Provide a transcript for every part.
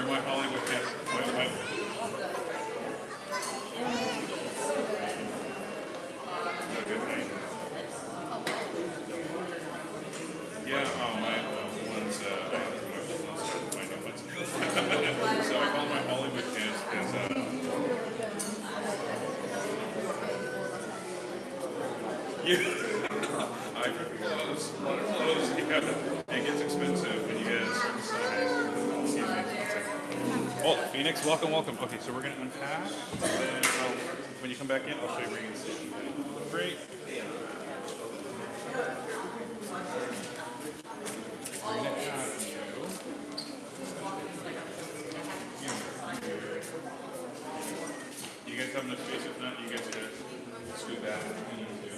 You're my Hollywood kiss. Wait. Good night. Yeah, my one's, so I call my Hollywood kiss because, I propose, yeah, it gets expensive when you get a certain size. Excuse me, one second. Oh, Phoenix, welcome. Okay, so we're going to unpack, and then when you come back in, I'll show you where you can sit. Great. You guys have enough space? If not, you guys can scoot back if you need to.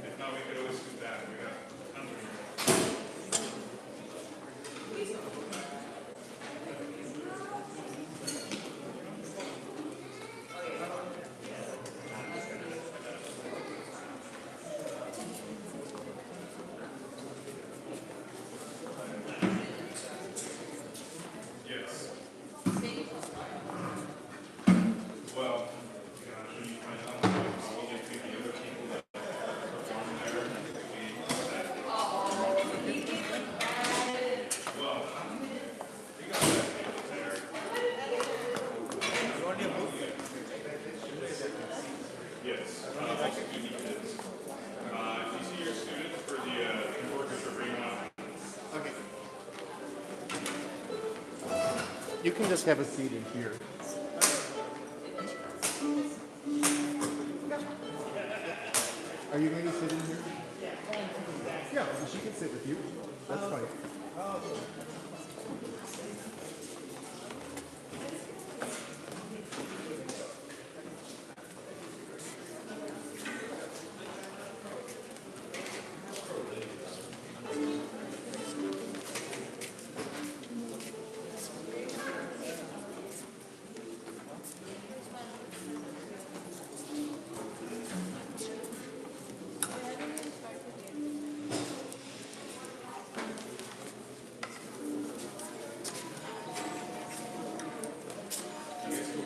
If not, we could always scoot back. We got tons of room. Yes. Well, when you find out all the other people that perform there, well, we got that people there. Yes, I think you need this. If you see your student for the orchestra, bring them up. Okay. You can just have a seat in here. Are you going to sit in here? Yeah, she can sit with you. That's fine.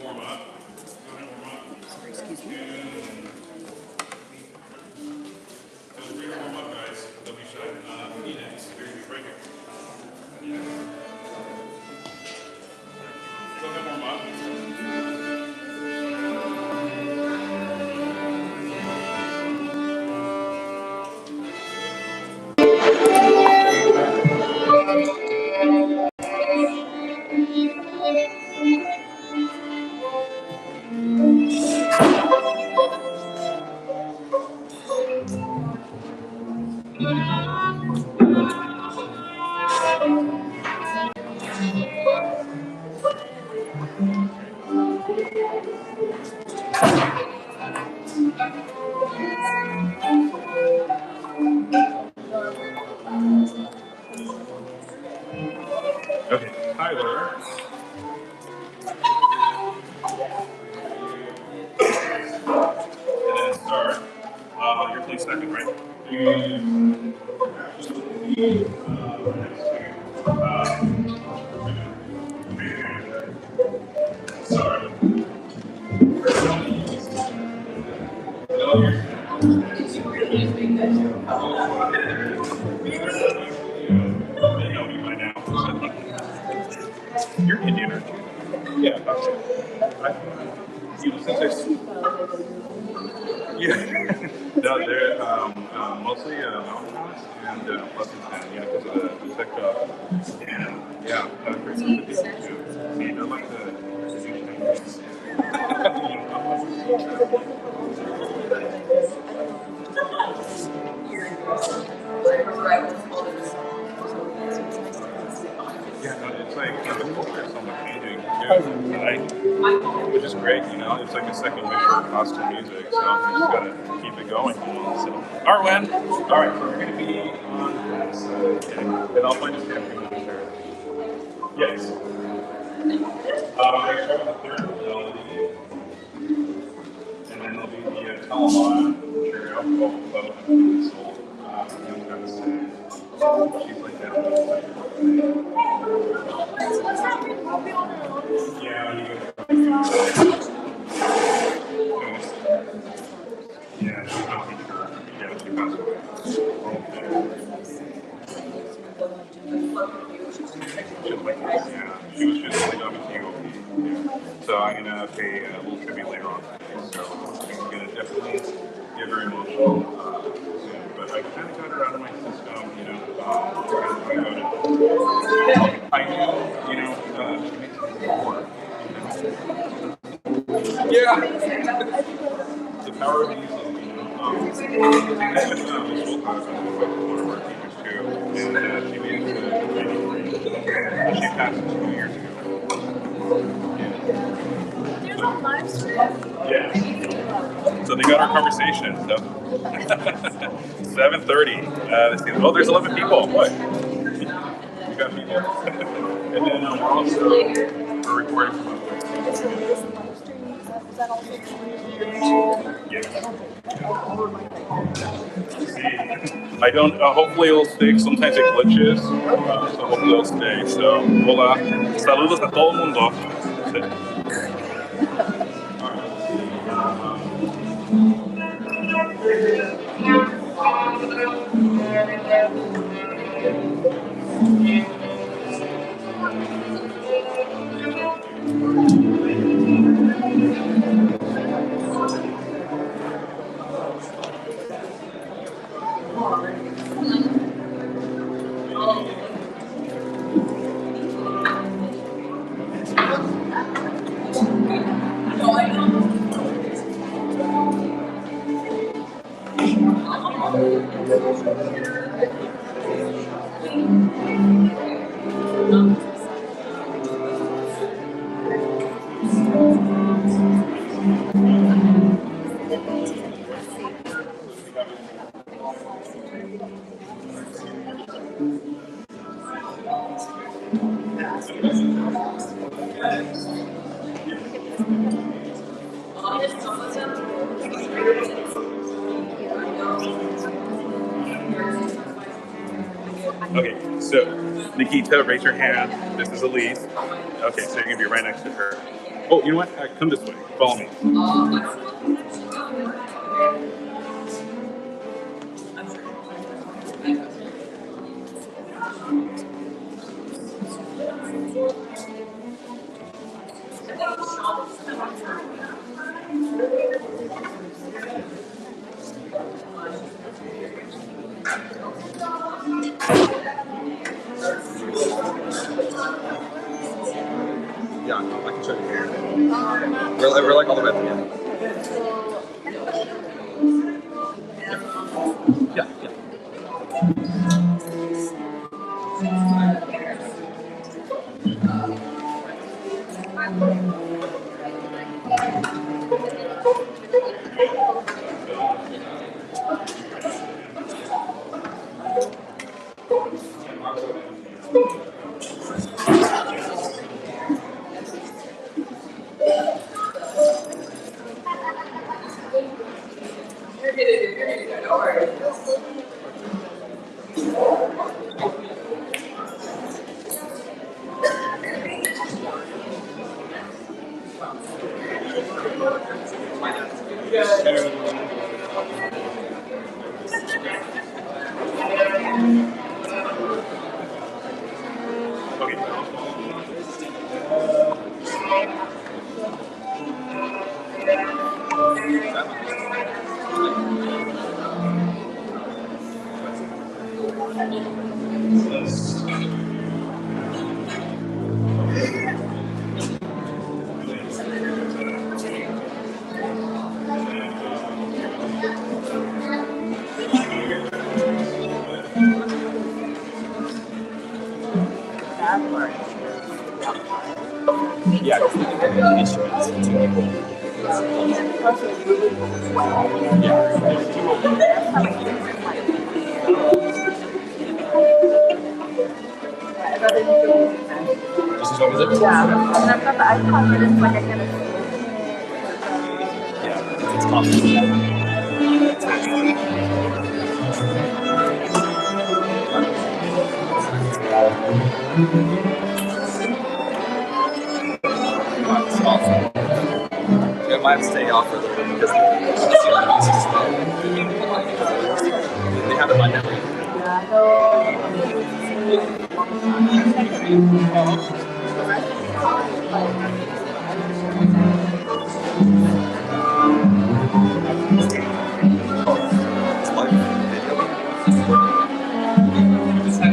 Warm up. Go ahead and warm up. Excuse me. Feel free to warm up, guys. Don't be shy. Phoenix, you're right here. Go ahead and warm up. Okay, Tyler. And then start. You're playing second, right? Sorry. I know you by now. You're Indian, aren't you? Yeah. Since yeah. No, they're mostly mountain house and Pleasanton, because of the tech job. And yeah, great group of people too. See, they're like the new Chinese. Yeah, no, it's like the culture is so much changing too, which is great. It's like a second wish for costume music, so we just gotta keep it going. So, Arwen, all right, so we're gonna be on this side. Okay. And I'll find a sample picture. Yes. We're going to start with the third melody, and then there'll be the Telemon trio, both sold. She's like that. Yeah, yeah, she's not teacher. Yeah, she passed away. Yeah, she was just like on a TOP. Yeah. So I'm gonna pay a little tribute later on today. So I'm gonna definitely get very emotional soon. But I kind of got her out of my system, you know. I knew, you know, she makes me before. Yeah. The power of music, you know. I think that's just Miss Wilcox, one of our teachers too, and she made it to 93. She passed 2 years ago. There's a live stream. Yeah. So they got our conversation. So 7:30. Oh, there's 11 people. What? We got people. And then we're also recording from a Is there this live stream? Is that also YouTube? yeah. I don't. Hopefully it'll stay. Sometimes it glitches, so hopefully it'll stay. So, hola, saludos a todo el mundo. Okay, so Nikita, raise your hand. This is Elise. Okay, so you're gonna be right next to her. Oh, you know what? Come this way. Follow me. Yeah, I can show you here. We're like all the way at the end. Yeah, yeah. Yeah, because we can have the instruments to people. Yeah. Just show music? Yeah. And I've got the iPod, but it's like I can't. Yeah, it's common. It's awesome. Yeah, I might have to stay off for a little bit because they have it on network. It's live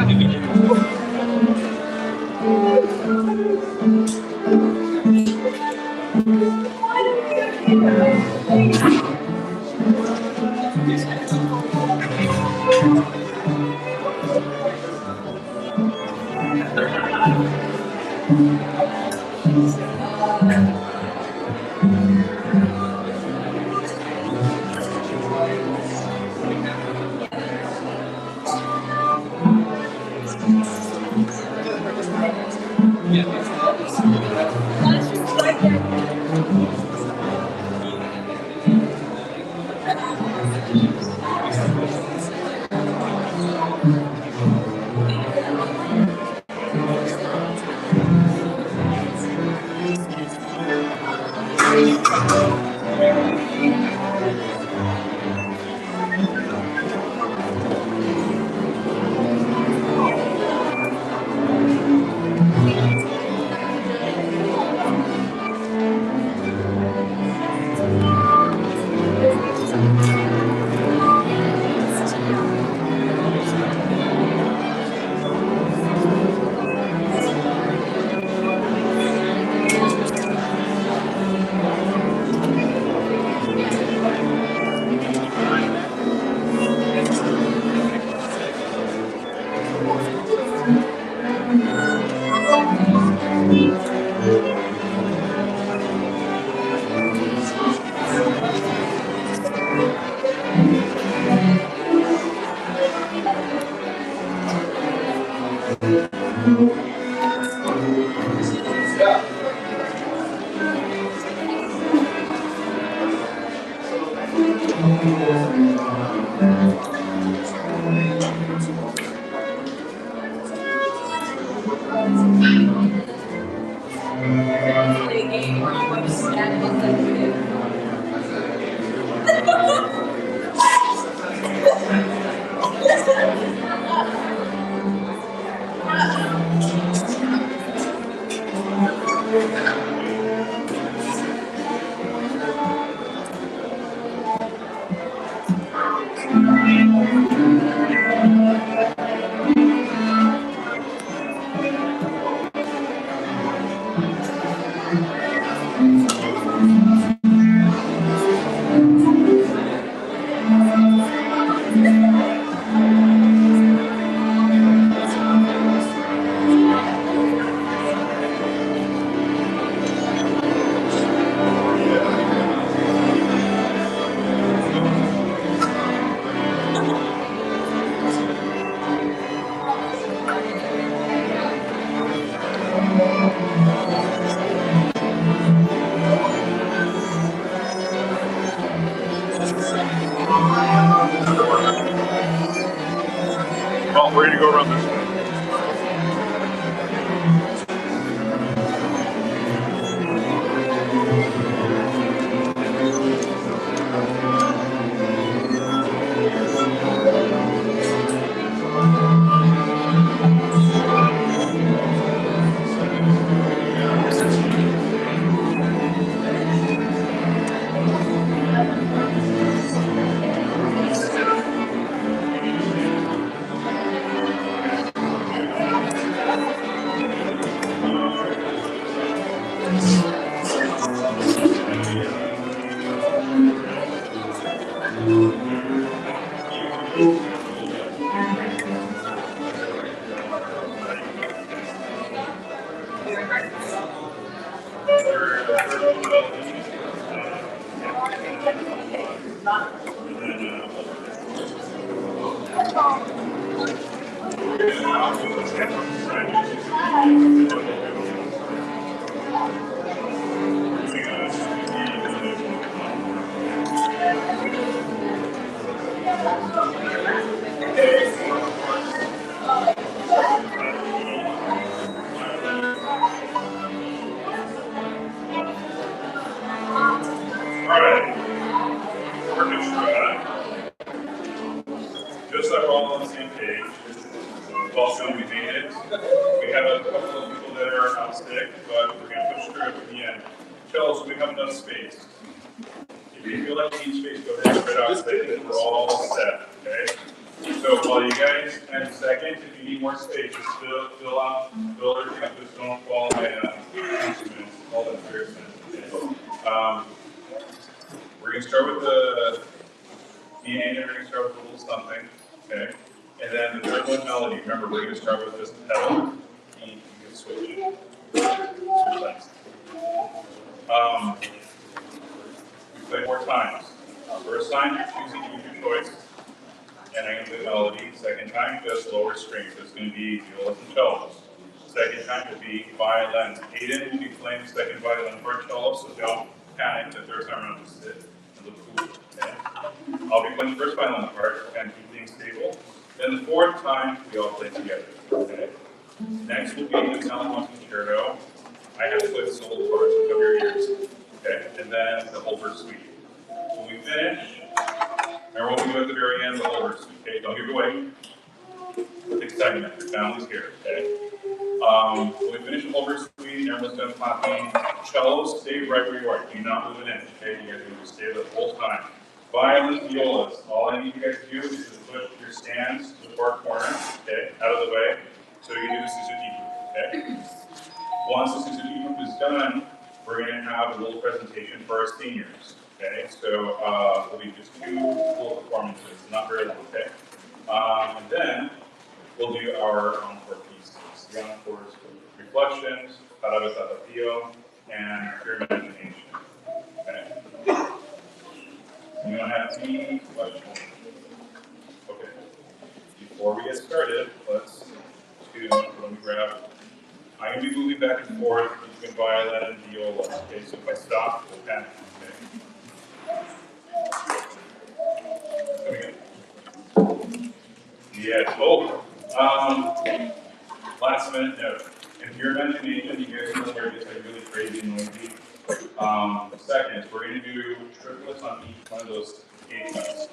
Well, we're gonna go around this way. Alright, orchestra. Just so we're all on the same page, welcome, we made it. We have a couple of people that are out sick, but we're going to push through it to the end. Tell us we have enough space. If you feel like you need space, go ahead and spread out, because I think we're all set, okay? So while you guys have a second, if you need more space, just fill everything, just don't fall by instruments, all that very sensitive. We're going to start with the E and we're going to start with a little something, okay? And then the third one, melody. Remember, we're going to start with just the pedal. E, you can switch. Switch sides. We play 4 times. First time, choosing your choice. And I'm going to do melody. Second time, just lower strings. So it's going to be violas and cellos. Second time will be violins. Hayden will be playing the second violin for cello, so don't panic. The third time around, just sit and look cool. Okay? I'll be playing the first violin part and keep things stable. Then the fourth time, we all play together. Okay? Next will be the Talent Concerto. I have to play the solo part, so cover your ears. Okay? And then the whole verse suite. When we finish, remember what we do at the very end, the whole verse suite. Okay? Don't give it away. Take a second, your family's here. Okay? When we finish the whole verse suite, everyone's done clapping. Cellos, stay right where you are. Do not move an inch. Okay? You guys are going to stay the whole time. Violins, violas. All I need you guys to do is to put your stands to the far corner, okay, out of the way, so you can do the Suzuki group, okay? Once the Suzuki group is done, we're going to have a little presentation for our seniors, okay? So it'll be just 2 little performances, not very long, okay? And then we'll do our encore pieces. The encores, reflections, Parabes Tapatio, and Pure Imagination, okay? You don't have any questions? Okay. Before we get started, let me grab. I'm going to be moving back and forth between violin and viola. Okay, so if I stop, we'll panic. Okay. Coming in. Yeah. Oh. Last minute note. If your imagination, you guys will hear this like really crazy and noisy. Second is we're going to do triplets on each one of those 8 notes.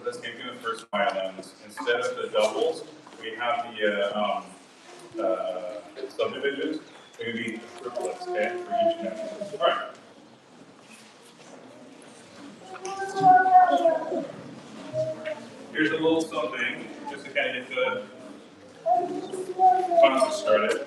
Let's give you the first violins. Instead of the doubles, we have the subdivisions. They're going to be triplets, okay, for each note. All right. Here's a little something, just to kind of get the concert started.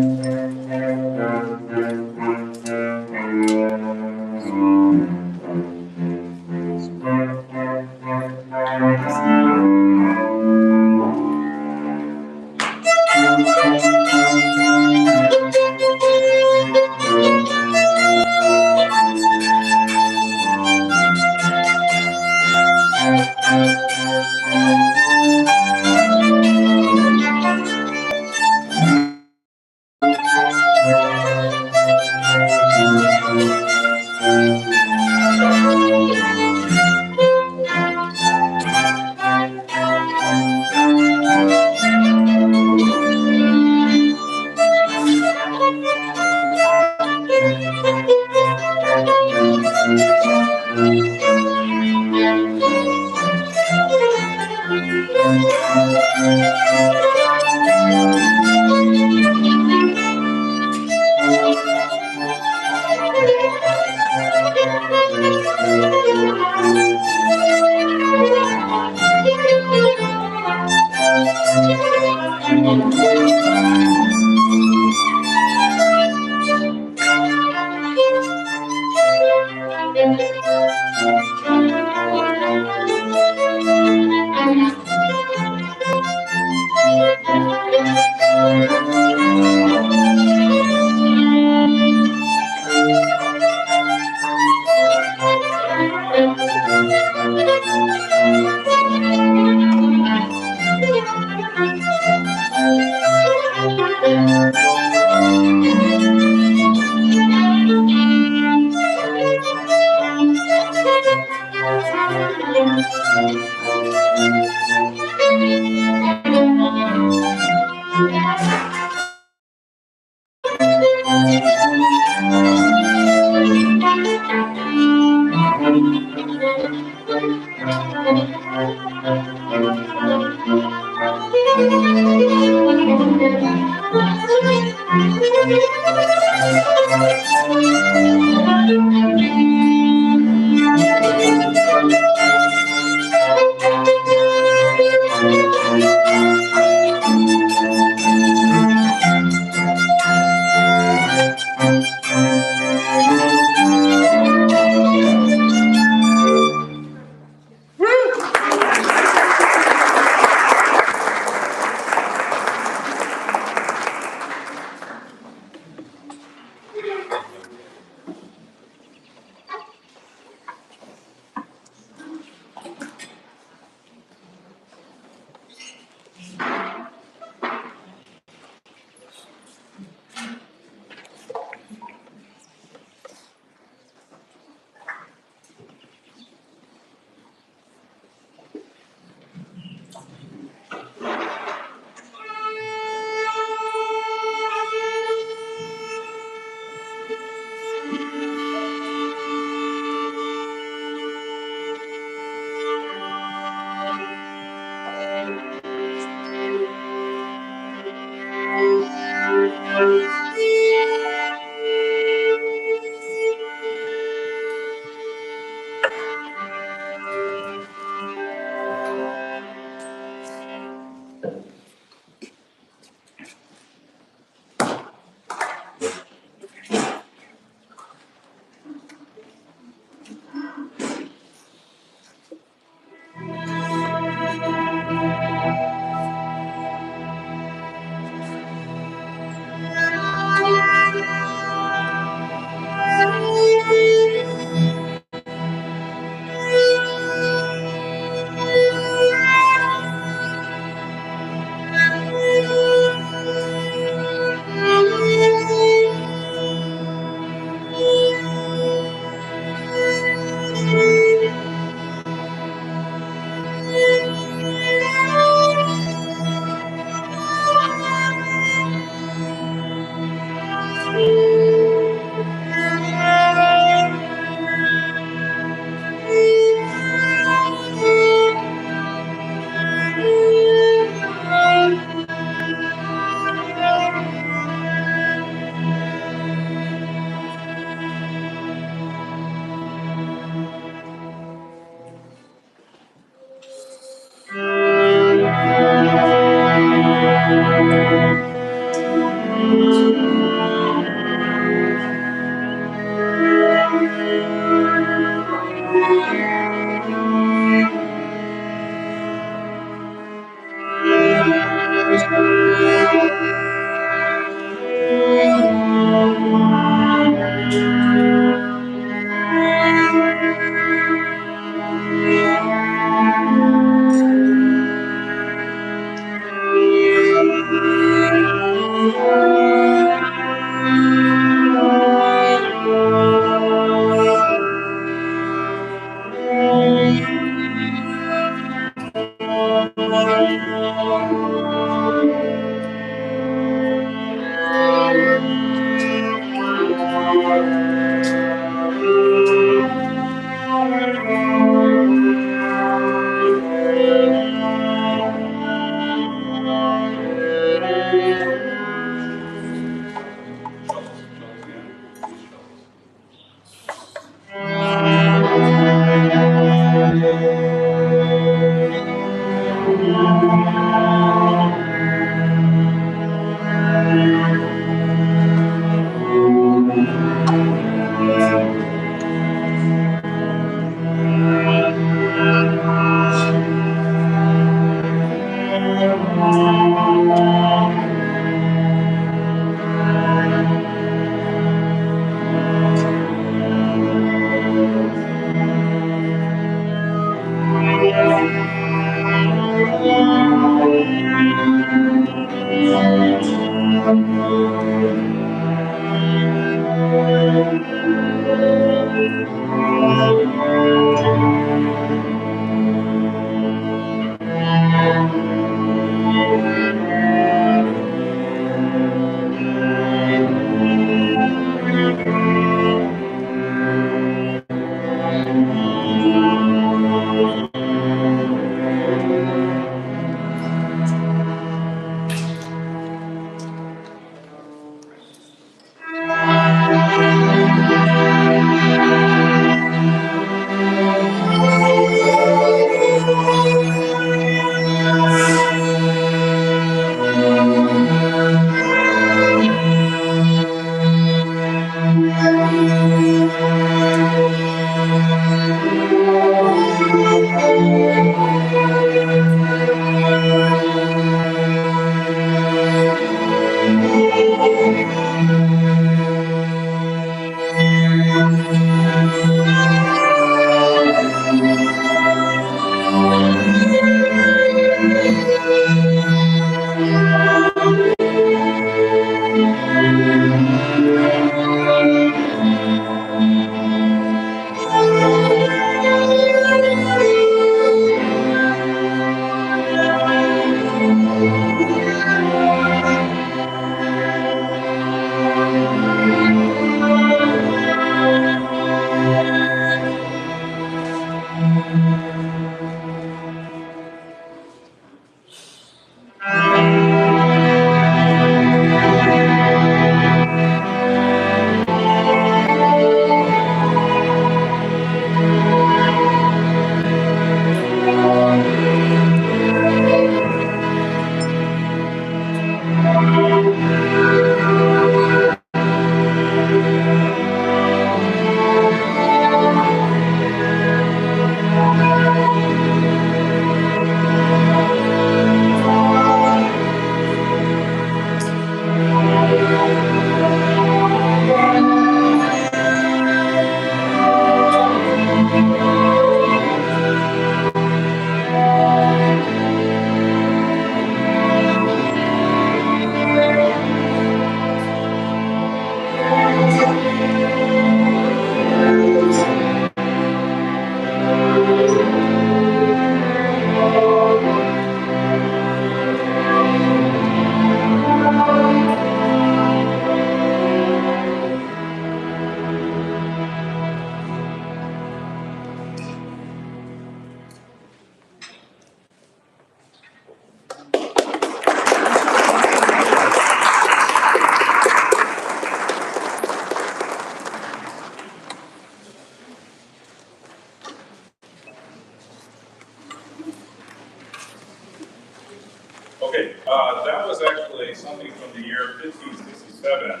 Okay, that was actually something from the year 1567.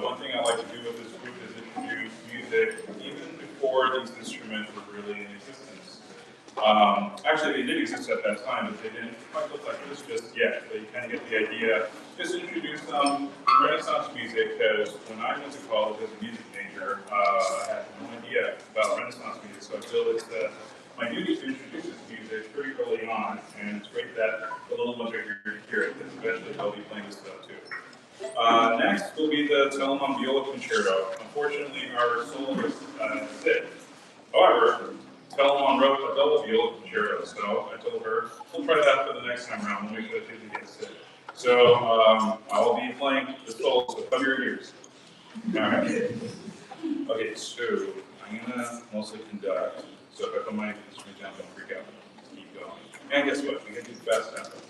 One thing I like to do with this group is introduce music even before these instruments were really in existence. Actually, they did exist at that time, but they didn't quite look like this just yet. But you kind of get the idea. Just introduce some Renaissance music, because when I went to college as a music major, I had no idea about Renaissance music, so I feel it's my duty to introduce this music pretty early on, and it's great that the little ones are here to hear it, because eventually they'll be playing this stuff too. Next will be the Telemann Viola Concerto. Unfortunately, our soloist is sick. However, Telemann wrote a double viola concerto, so I told her, we'll try that for the next time around when we should get sick. So I'll be playing the solo, so cover your ears. All right. Okay, so I'm gonna mostly conduct. So if I put my instrument down, don't freak out. Just keep going. And guess what? We can do fast tempos.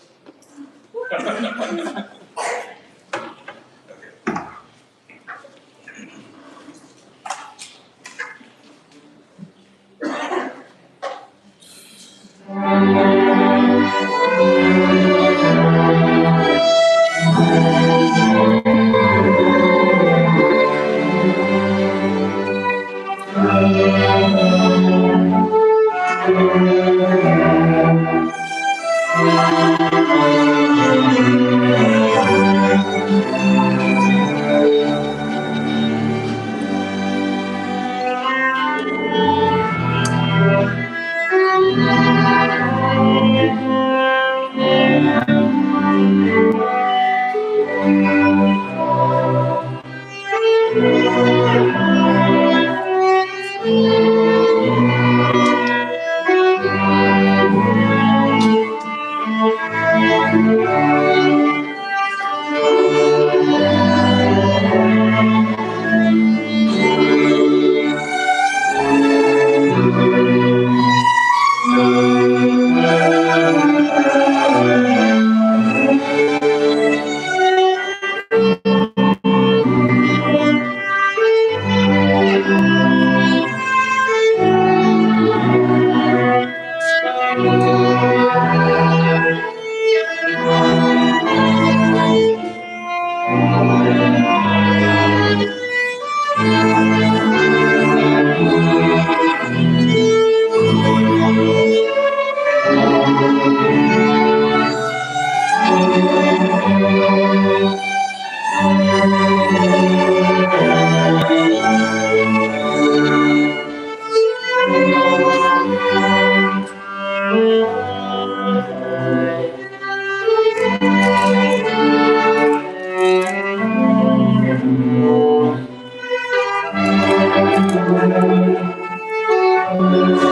Okay. Thank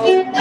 you.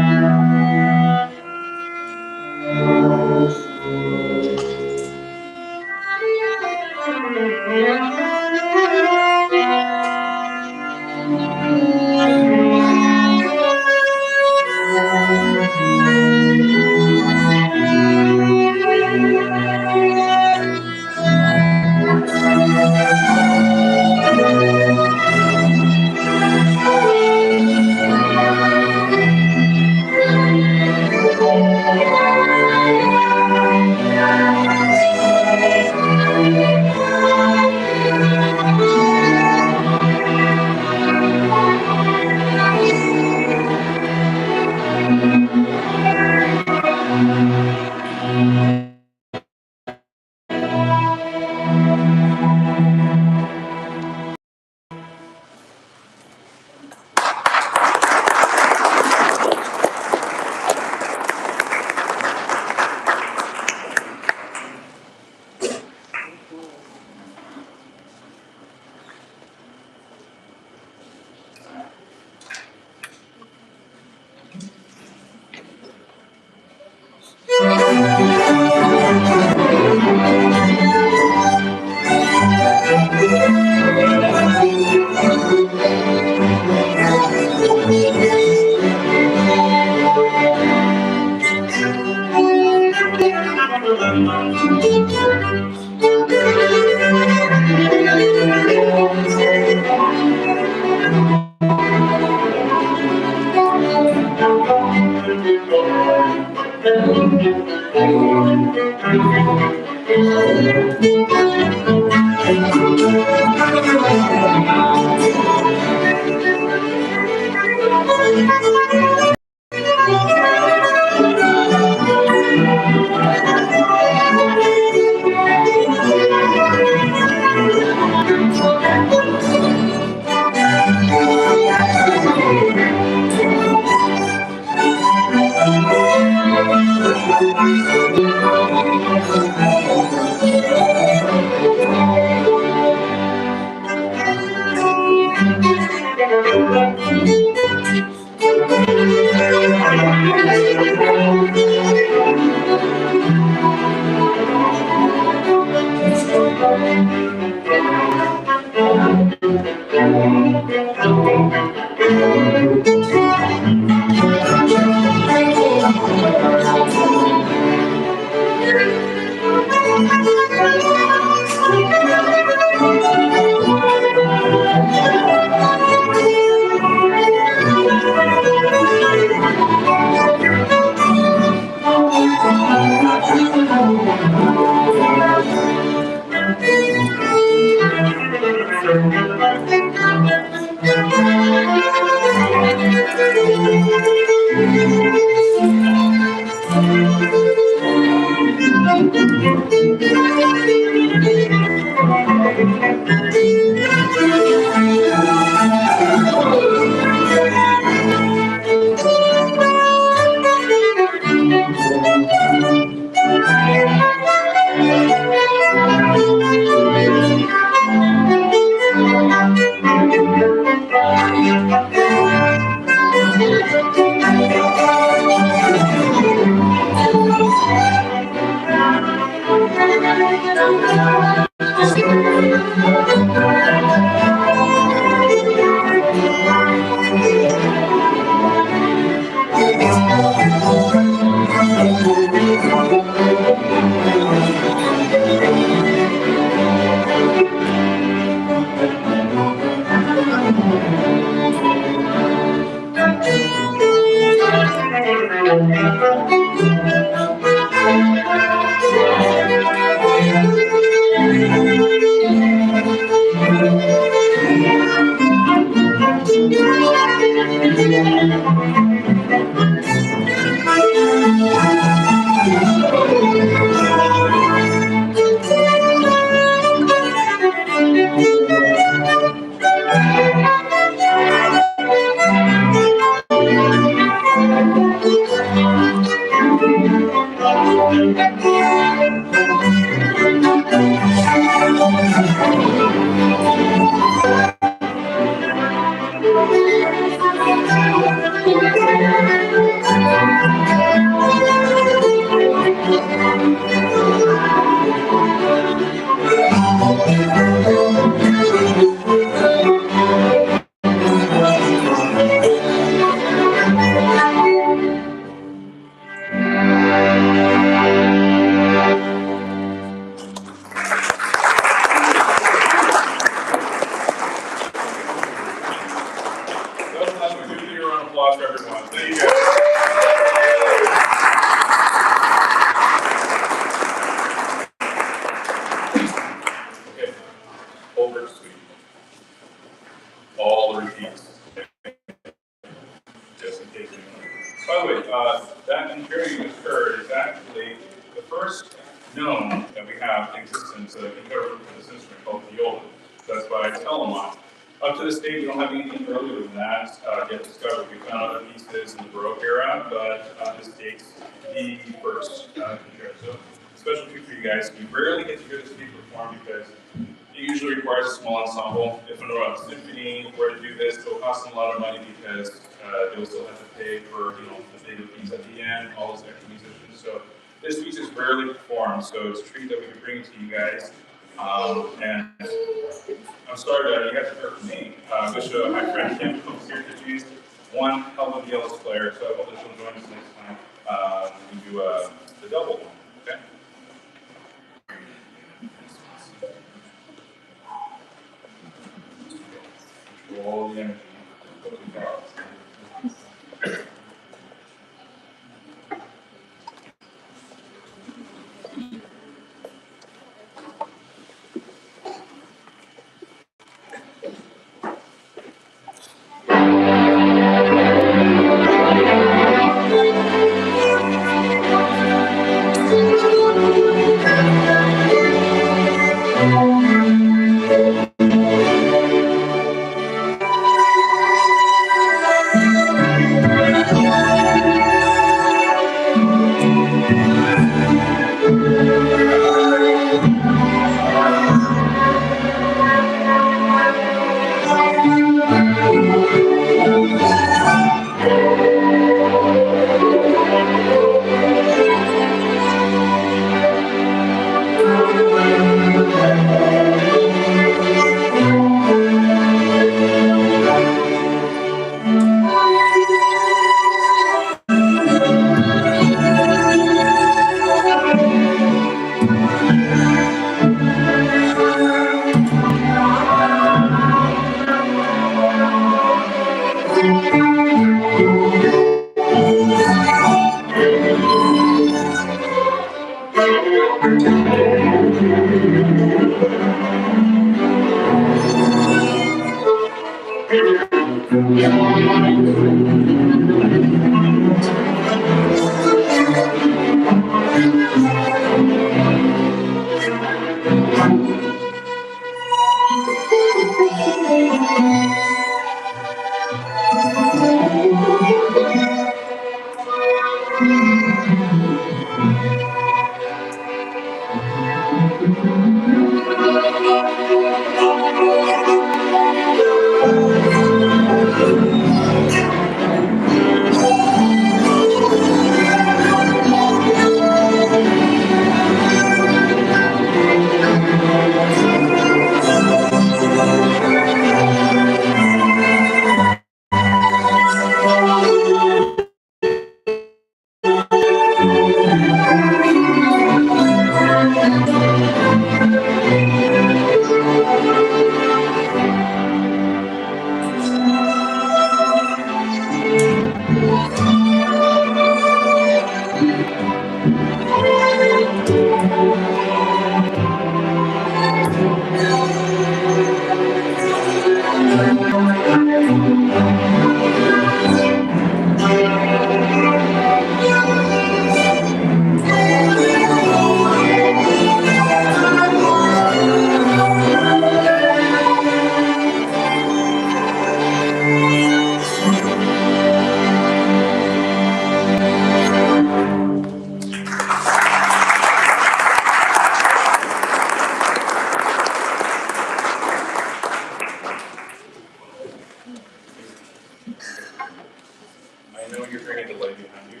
I know you're hearing a delay behind you.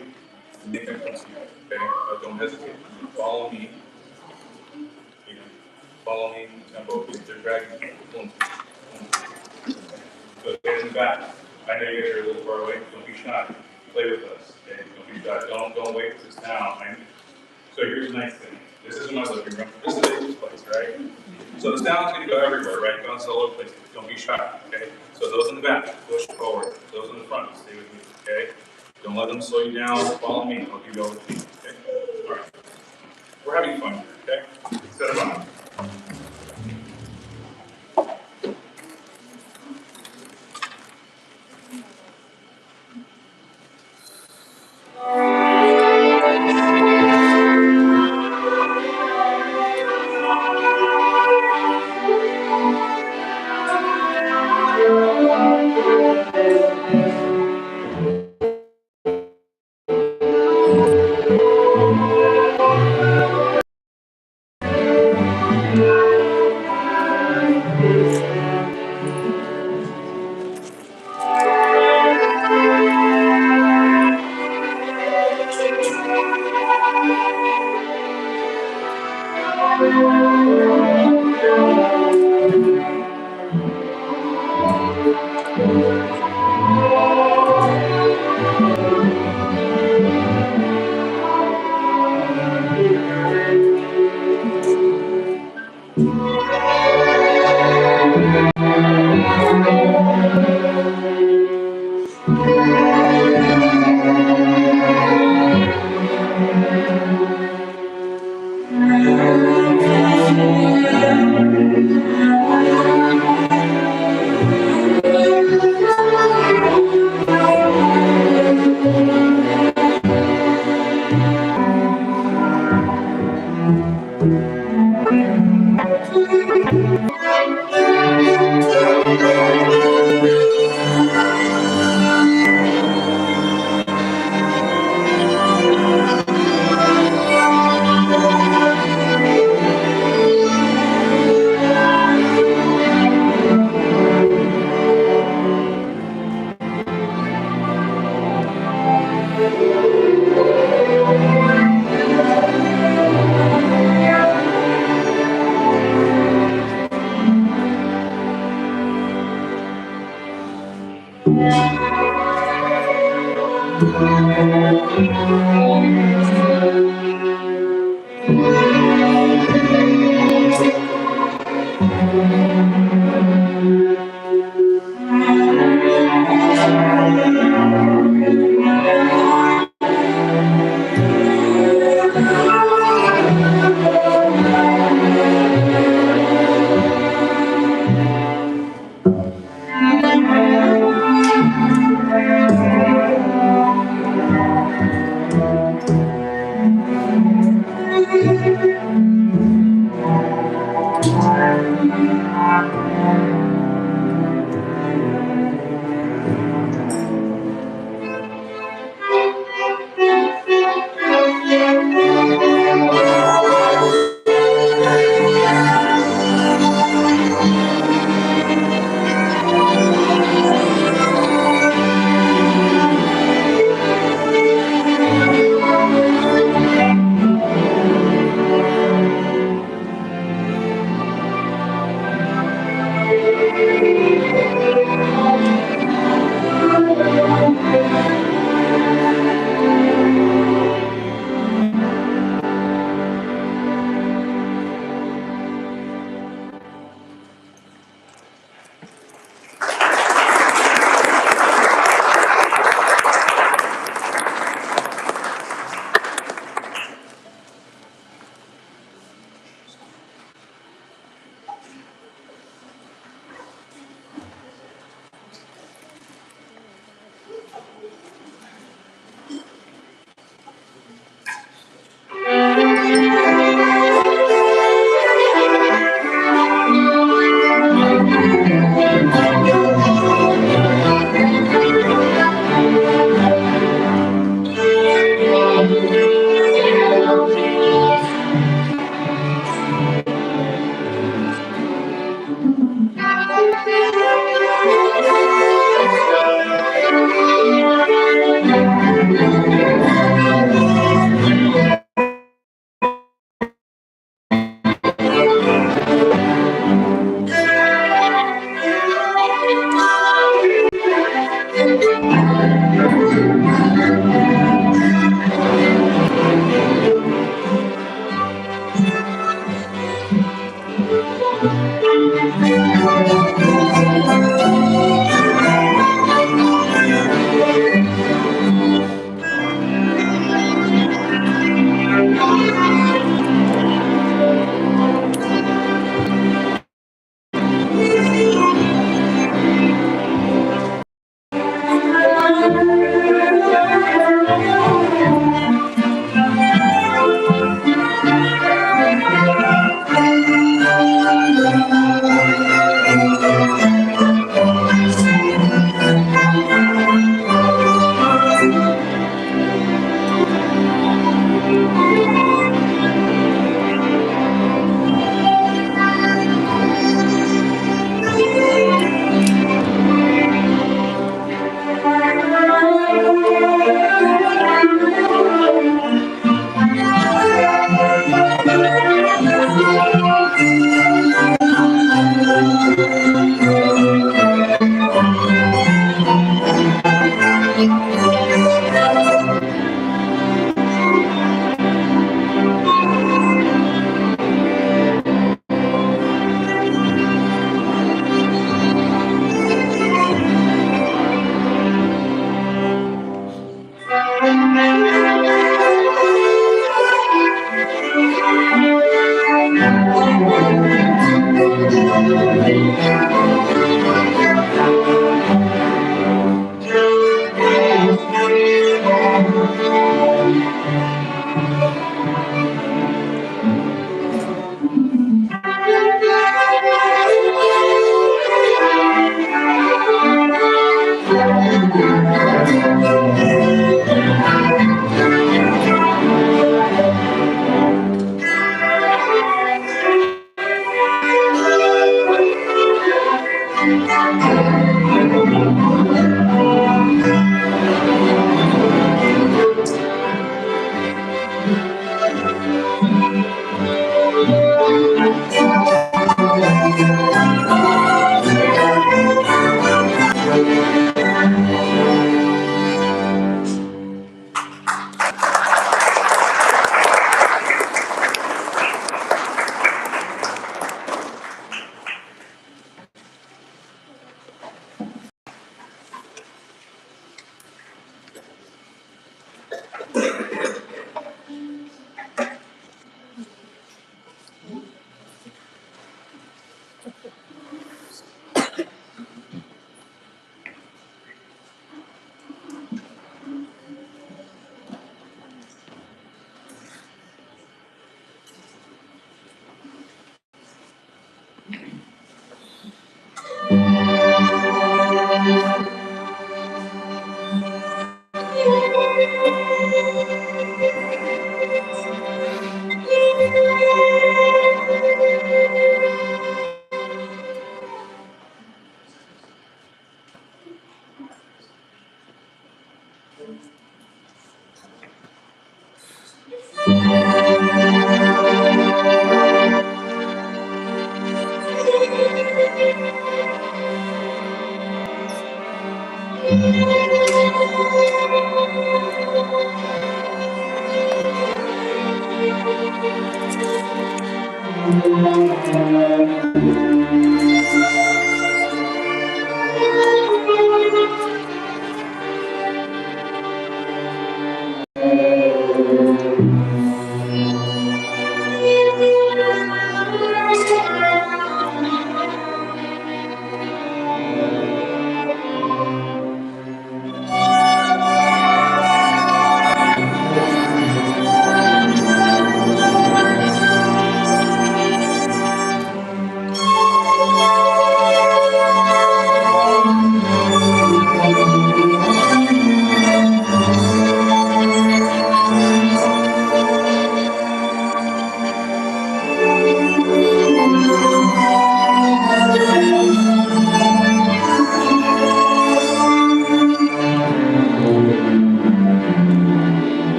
Make them come to you, okay? Don't hesitate. Follow me. You know, follow me. Tempo. They're dragging. One, two. So get in the back. I know you guys are a little far away. Don't be shy. Play with us. Okay? Don't be shy. Don't wait for this now. So here's the nice thing. This isn't my living room. This is David's place, right? So the sound's going to go everywhere, right? It goes all over the place. Don't be shy, okay? So those in the back, push forward. Those in the front, stay with me, okay? Don't let them slow you down. Follow me. I'll give you all the keys, okay? All right. We're having fun here, okay? Set it up.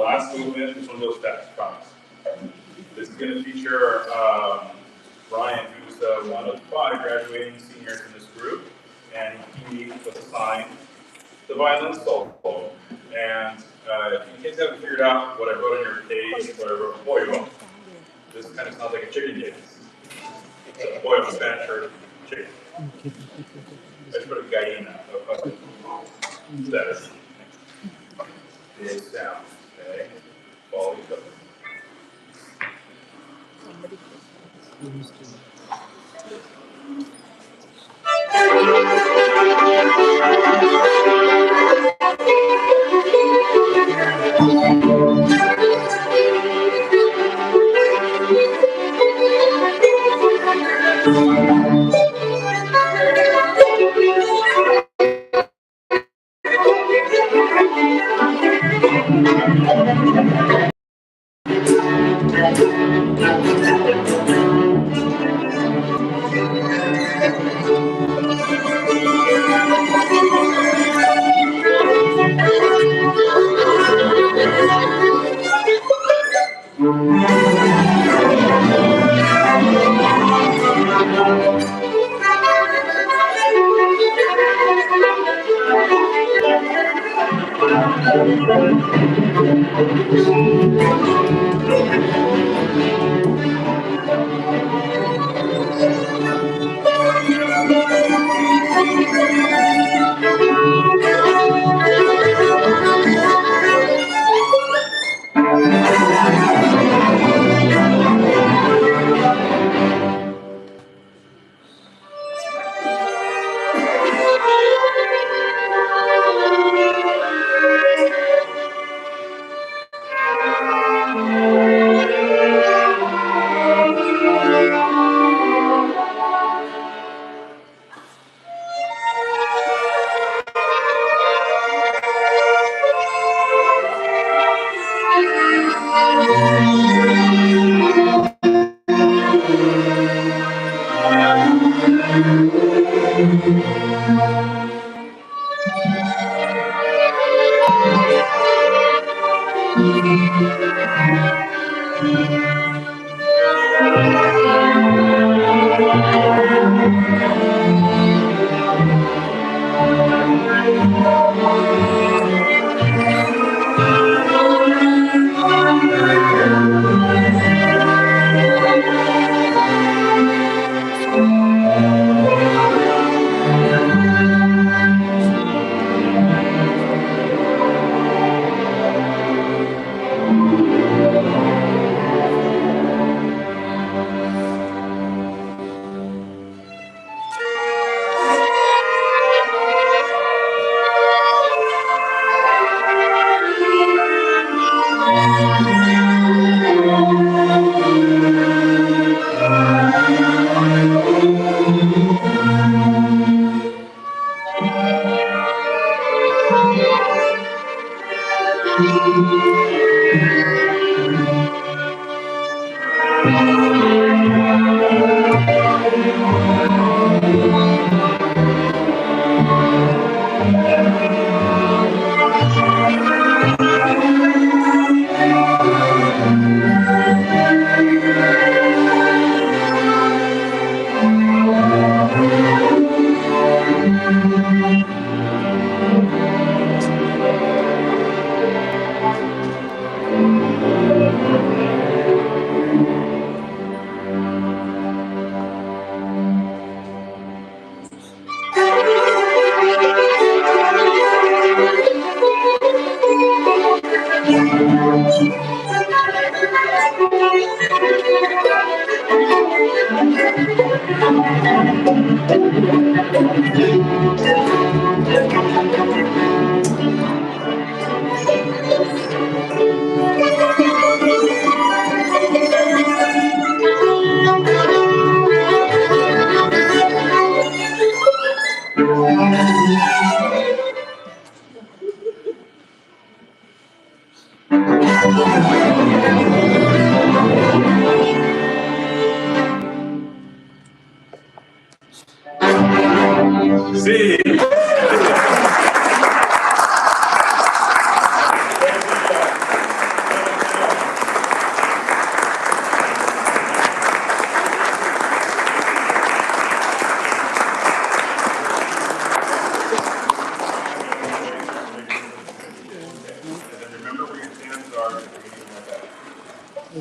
last movement is one of those steps, promise. This is going to feature Brian, who's one of 5 graduating seniors in this group, and he was assigned the violin solo. And in case you haven't figured out what I wrote on your page, what I wrote for you, this kind of sounds like a chicken dance. It's a pollo in Spanish or chicken. I just put a gallina. That is big sound. Okay, follow each other.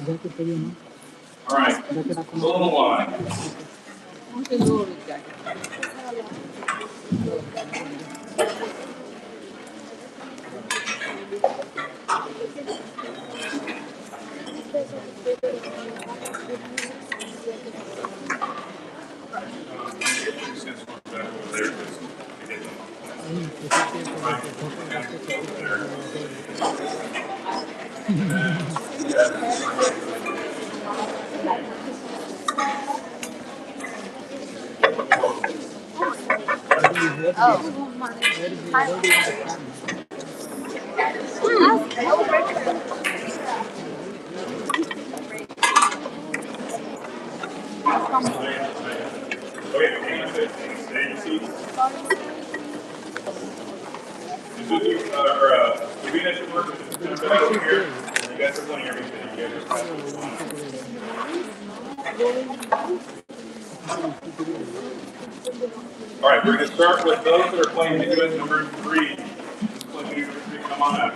All right. Little one. Okay, hang on a bit. Stay in your seats. Davina should work with this back over here. You guys are playing everything. You guys are passing this along. All right, we're going to start with those that are playing minuet number 3. Play minuet number 3. Come on up.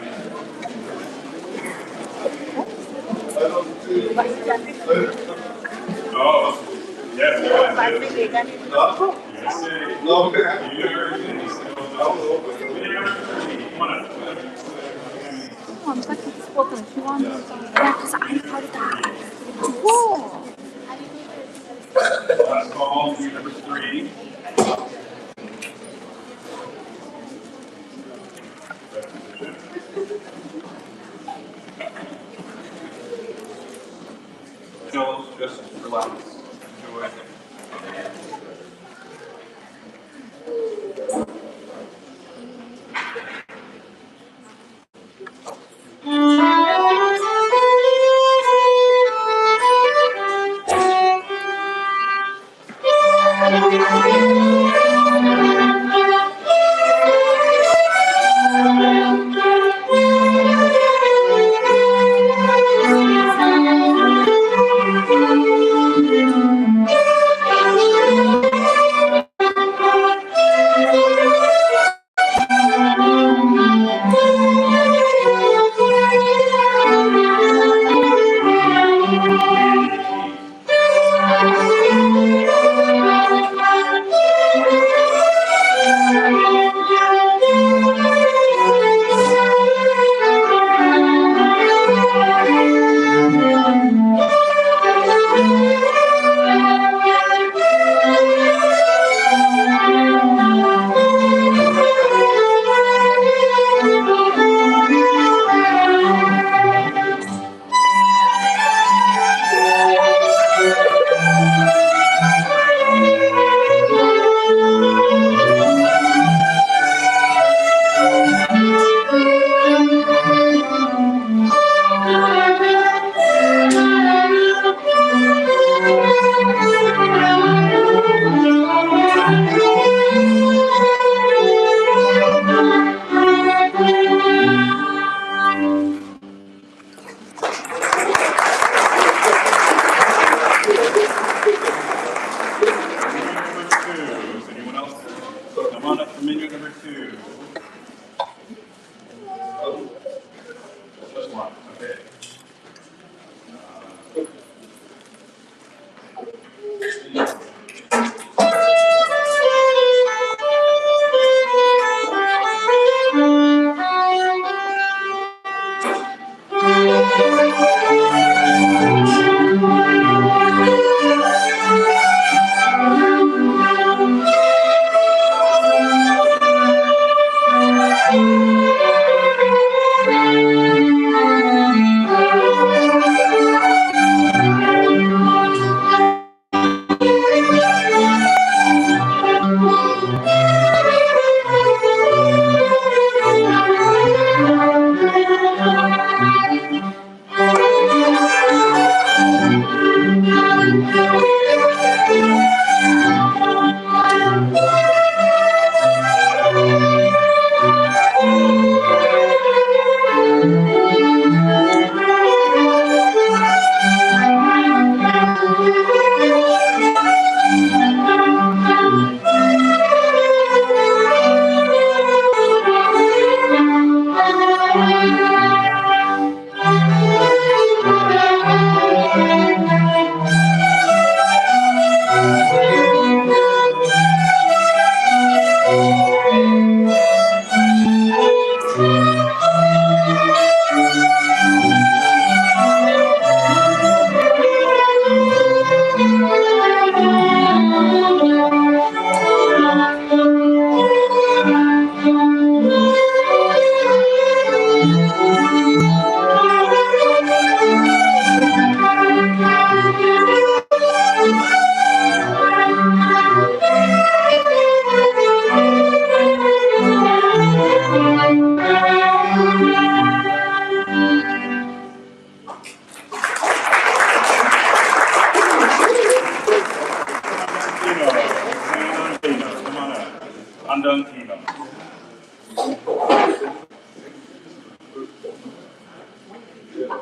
Oh, yes, yes. Last call, number 3. Just relax. Enjoy.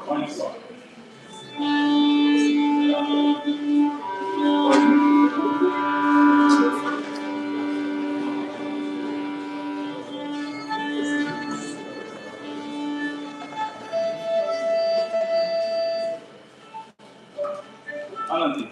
Final song. Anandi.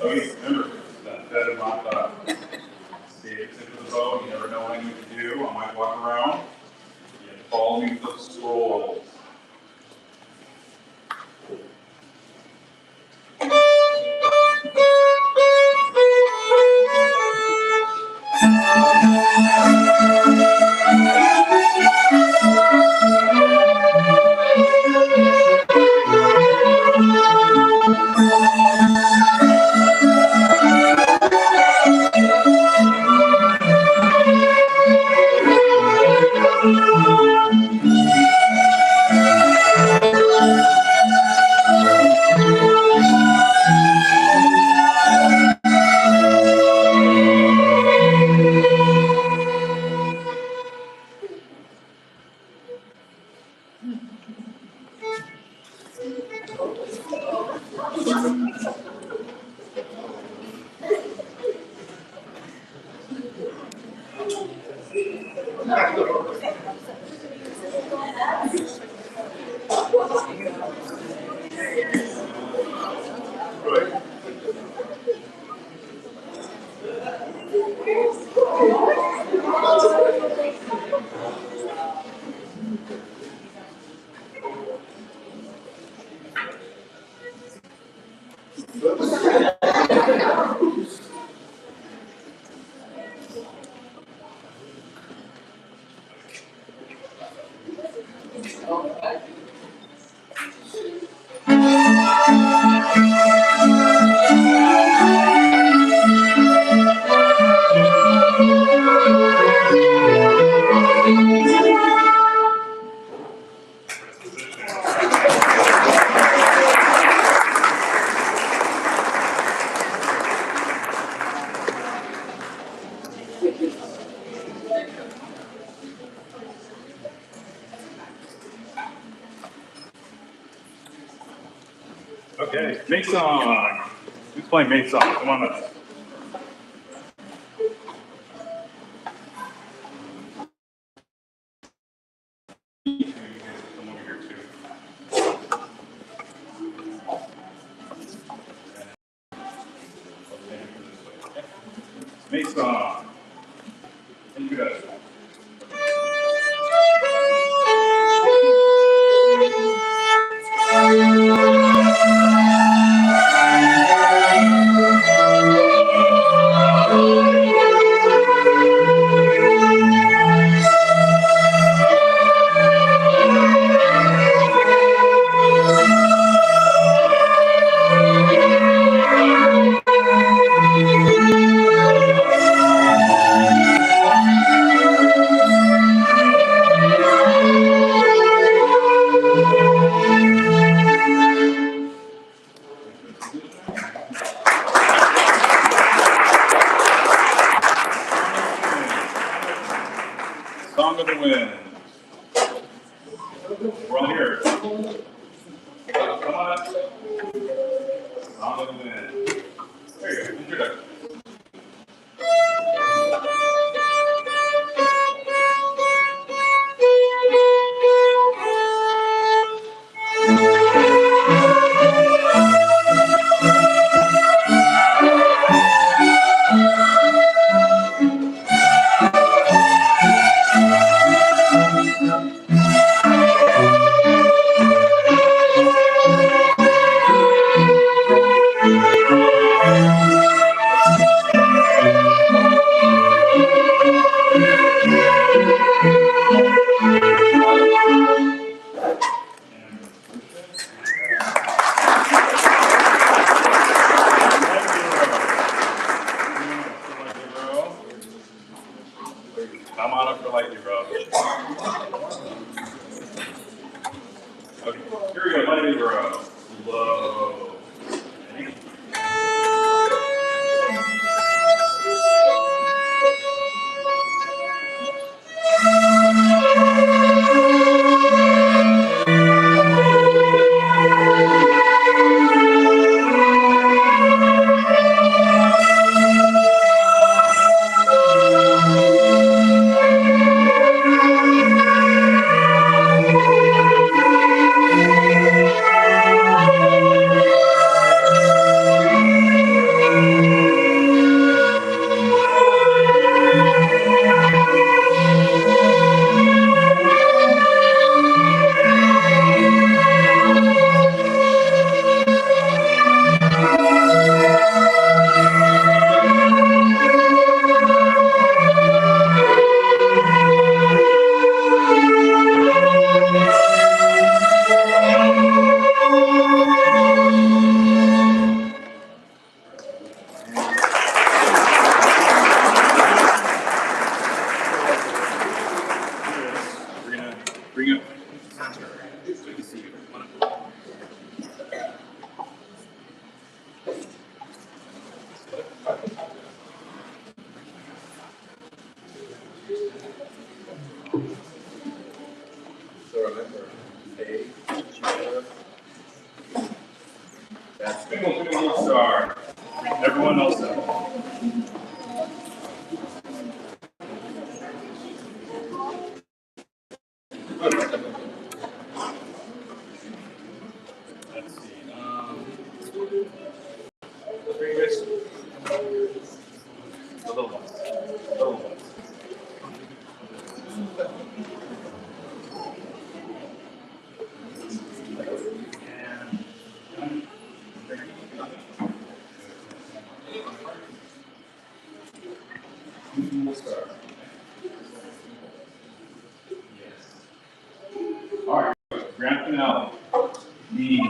Okay, remember that is not stay at the tip of the bow. You never know what I need to do. I might walk around. You follow me with the scrolls. Okay, mate song. Who's playing mate song? Come on up. Come over here too. Mate song. Thank you guys. Song of the Wind. We're all here. Come on. Song of the Wind. There you go. Introduction. Come on up for lightly row. Okay, here we go, lightly row. Low. Ready? We're gonna bring up so you can see you. Come on up. So remember, A, that's Single star. Everyone else up. Let's see. Here you guys. The little ones. The little ones. We'll start. Yes. All right. Grand finale. The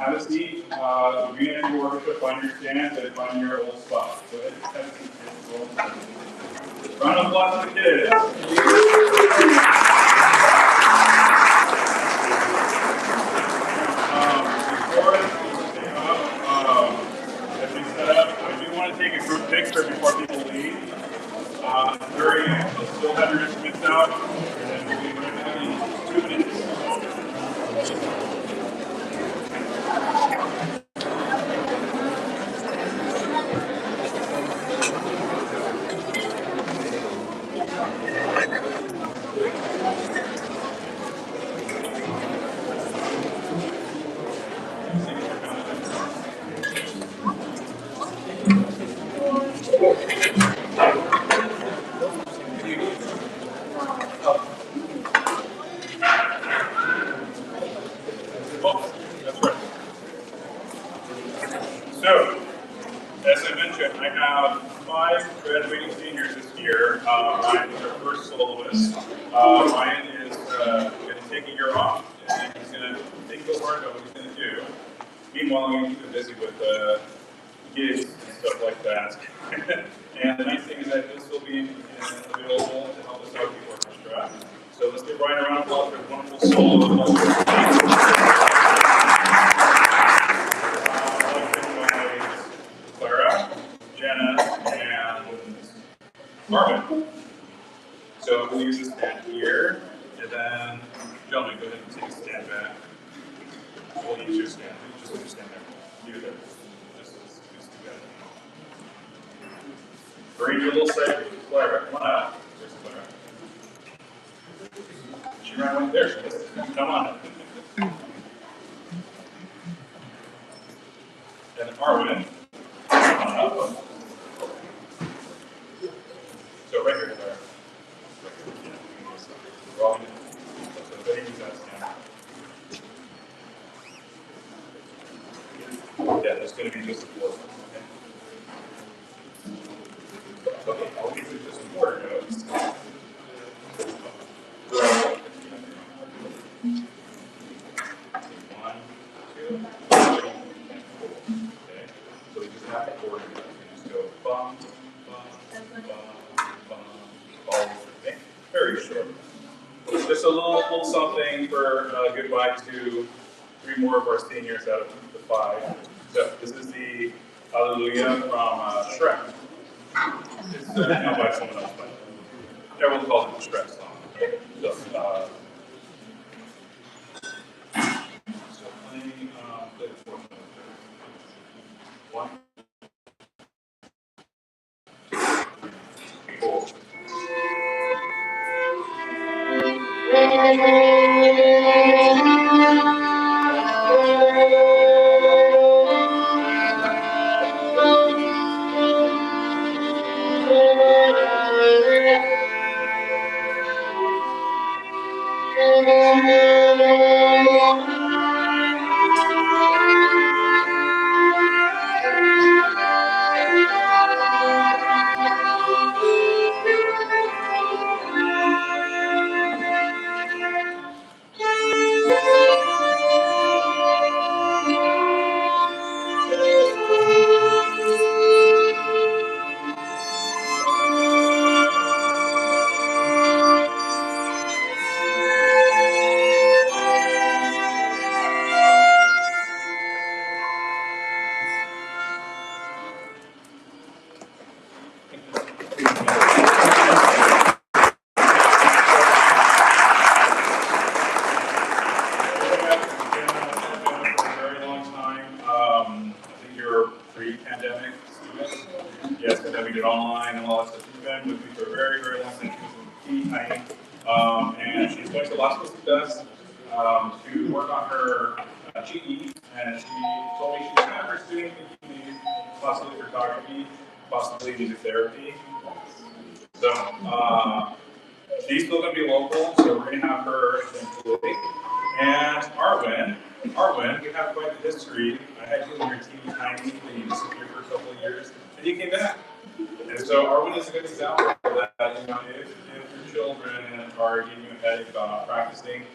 have a seat. Being in your orchestra, find your stand and find your old spot. Go ahead and have a seat. Round of applause for the kids. Before I stay up, as we set up, I do want to take a group picture before people leave. Very, still have your instruments out, and then we'll be ready in 2 minutes. Oh, that's right. So, as I mentioned, I have 5 graduating seniors this year. Ryan is our first soloist. Ryan is going to take a year off, and he's going to think real hard about what he's going to do. Meanwhile, I'm going to keep him busy with gigs and stuff like that. And the nice thing is that this will be available to help us out with the orchestra. So let's give Ryan a round of applause for a wonderful solo. Clara, Jenna, and Marvin. So I'm going to use this stand here, and then, gentlemen, go ahead and take a stand back. We'll use your stand. Just stand there. Leave it there. Just do that. Bring your little side. Clara, come on out. There's Clara. She ran right there. She is. Come on. And Arwen. So right here, Claire. We're all going to use that stand. Yeah, there's going to be just the floor. Okay, I'll give you just 4 notes. 1, 2, 3, 4. Okay, so we just have the 4 notes. We just go bum, bum, bum, bum, all over. Okay, very short. Just a little something for goodbye to 3 more of our seniors out of the 5. So this is the Hallelujah from Shrek. It's now by someone else, but everyone calls it the Shrek song. So, playing play the 4th note. 1, 4. Pre-pandemic students. Yes, and then we did online and all that stuff. She's been with me for a very, very long time. She was tiny, and she's going to Las Vegas to work on her GE, and she told me she's kind of pursuing possibly photography, possibly music therapy. So she's still going to be local, so we're going to have her eventually. And Arwen, we have quite a history. I had you when you were teeny tiny, and you disappeared for a couple of years, and you came back. And so Arwen is a good example of that. You know, if your children are giving you a headache about not practicing,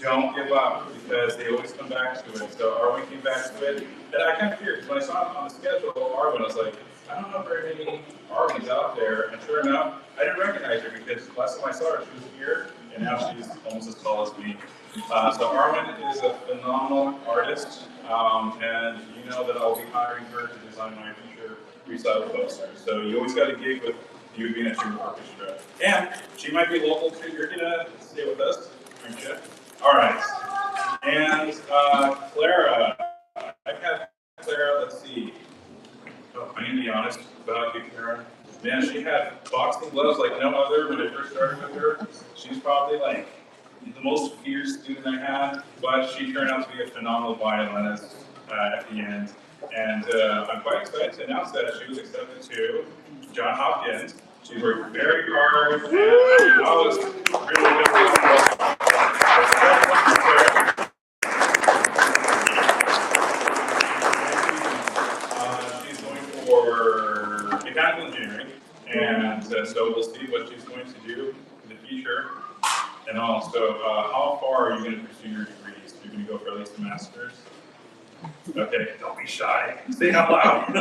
don't give up because they always come back to it. So Arwen came back to it, and I kind of feared because when I saw it on the schedule, Arwen, I was like, I don't know very many Arwens out there, and sure enough, I didn't recognize her because last time I saw her, she was here, and now she's almost as tall as me. So Arwen is a phenomenal artist, and you know that I'll be hiring her to design my future recital posters. So you always got to gig with you being a true orchestra. And she might be local too. You're gonna stay with us, aren't you? All right. And Clara, I've had Clara. Let's see. Oh, I'm gonna be honest about you, Clara. Man, she had boxing gloves like no other when I first started with her. She's probably like the most fierce student I had, but she turned out to be a phenomenal violinist at the end. And I'm quite excited to announce that she was accepted to Johns Hopkins. She worked very hard, and I was really good. She's going for mechanical engineering, and so we'll see what she's going to do in the future. And also, how far are you going to pursue your degrees? You're going to go for at least a master's? Okay, don't be shy. Say it out loud.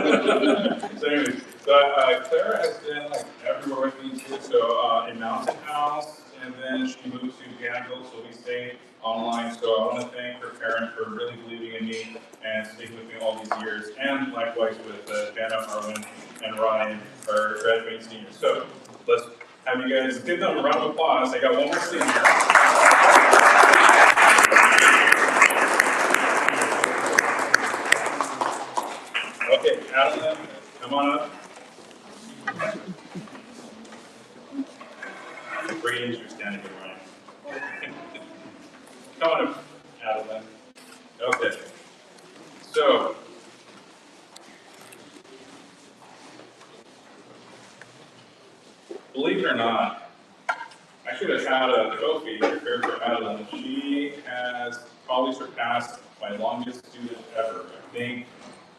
So anyways, Clara has been like everywhere with me too. So in Mountain House, and then she moved to Danville, so we stay online. So I want to thank her parents for really believing in me and sticking with me all these years. And likewise with Jana, Arwen, and Ryan, our graduating seniors. So let's have you guys give them a round of applause. I got one more senior. Okay, Adeline, come on up. Brains, you're standing here, Ryan. Come on up, Adeline. Okay. So, believe it or not, I should have had a trophy prepared for Adeline. She has probably surpassed my longest student ever. I think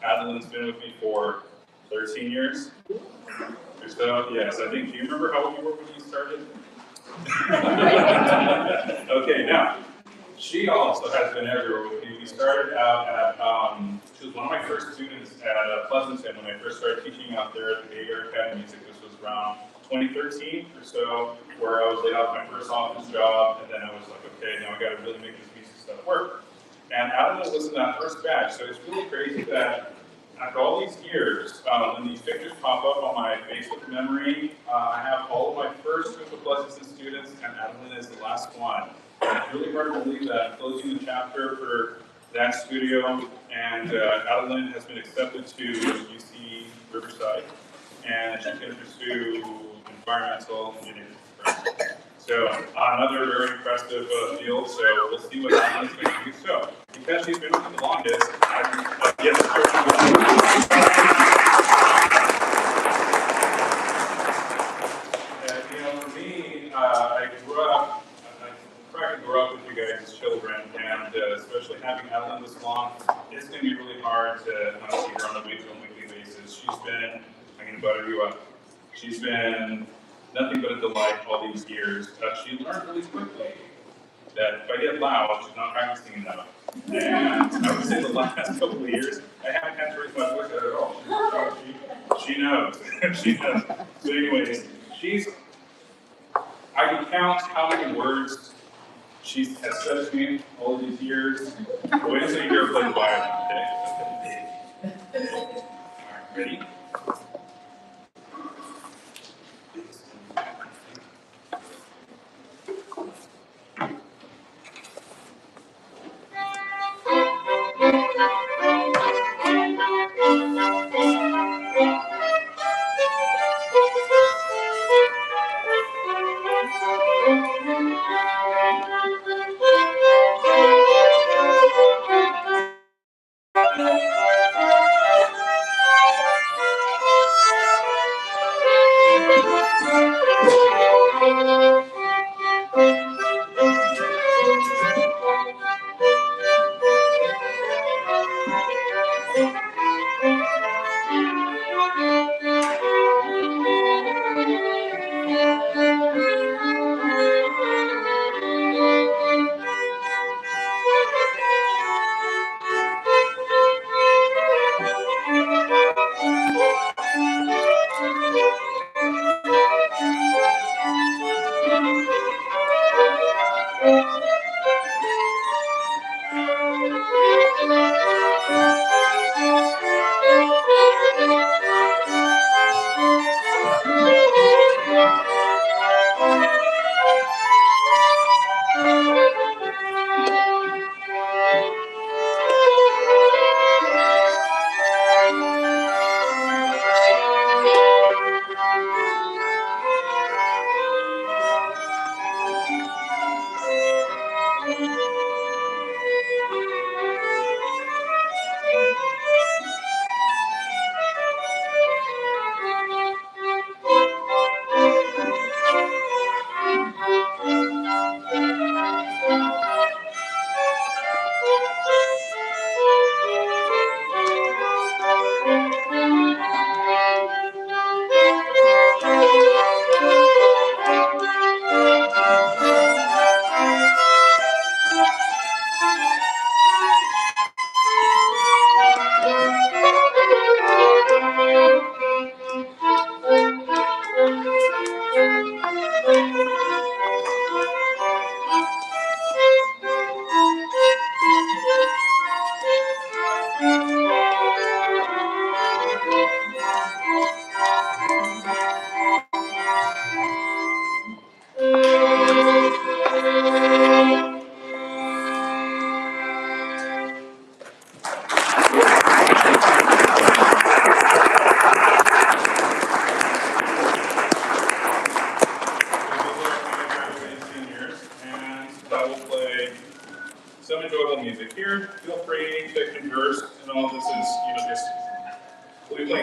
Adeline's been with me for 13 years or so. Yes, I think. Do you remember how old you were when you started? Okay, now, she also has been everywhere with me. We started out at, she was one of my first students at Pleasanton when I first started teaching out there at the Bay Area Academy of Music. This was around 2013 or so, where I was laid off my first office job, and then I was like, okay, now I got to really make this music stuff work. And Adeline was in that first batch, so it's really crazy that after all these years, when these pictures pop up on my Facebook memory, I have all of my first group of Pleasanton students, and Adeline is the last one. And it's really hard to believe that I'm closing the chapter for that studio, and Adeline has been accepted to UC Riverside, and she's going to pursue environmental engineering. So another very impressive field, so we'll see what Adeline's going to do. So, because she's been with me the longest, yes, you know, for me, I grew up with you guys as children, and especially having Adeline this long, it's going to be really hard to not see her on a weekly basis. She's been, I'm going to butter you up, she's been nothing but a delight all these years. She learned really quickly that if I get loud, she's not practicing enough. And I would say the last couple of years, I haven't had to raise my voice at all. She knows. She knows. So anyways, I can count how many words she has said to me all of these years. Wait until you hear her play the violin, okay? All right, ready?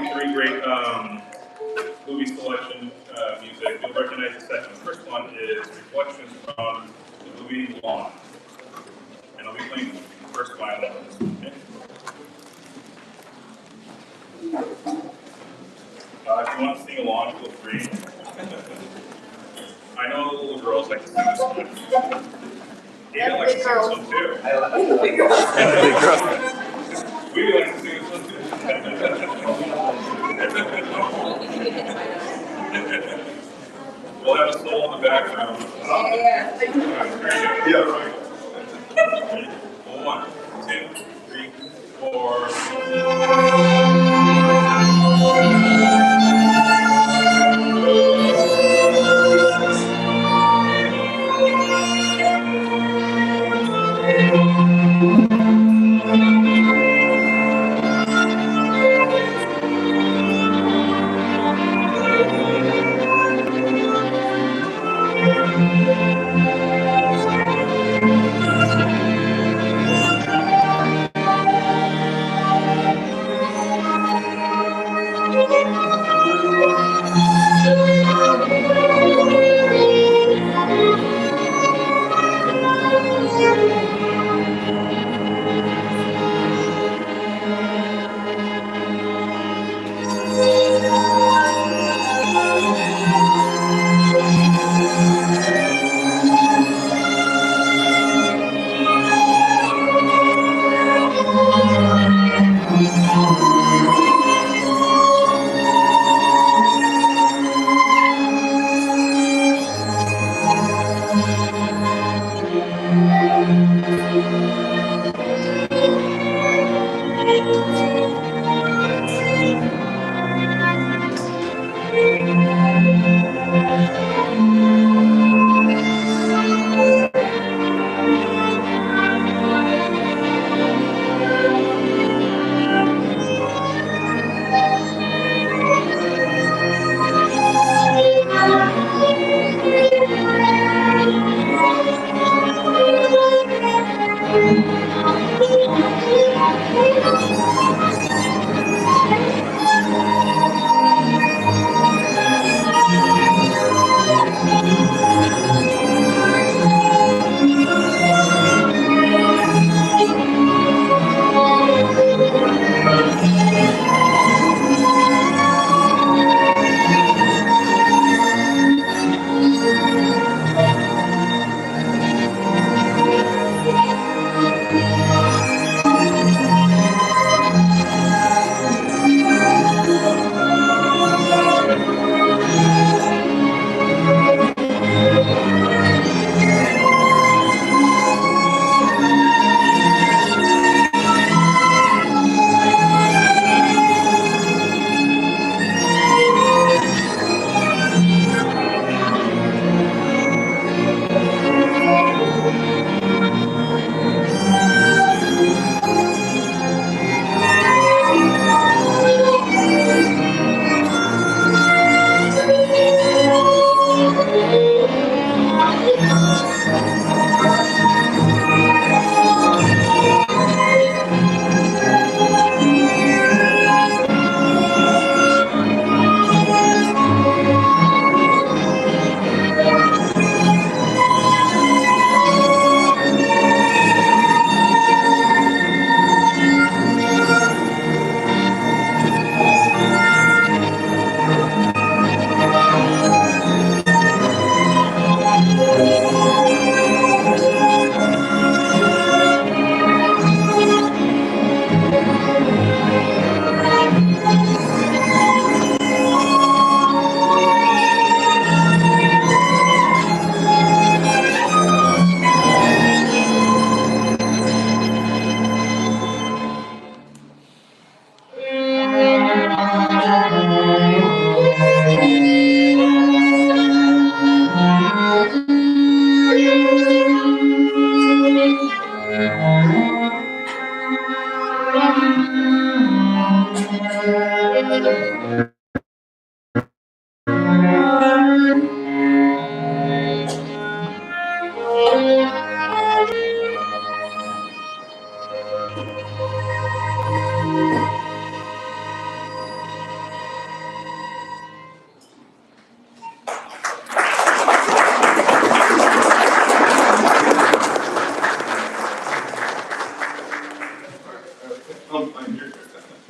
be three great movie selection music. You'll recognize the section. The first one is Reflections from the movie Lawn. And I'll be playing the first violin on this one, okay? If you want to sing along, feel free. I know the little girls like to sing this one. Ada likes to sing this one too. I love the big girl. And the big girl. We like to sing this one too. We'll have a soul in the background. Yeah. Very good. Yeah, right. Ready? 1, 2, 3, 4.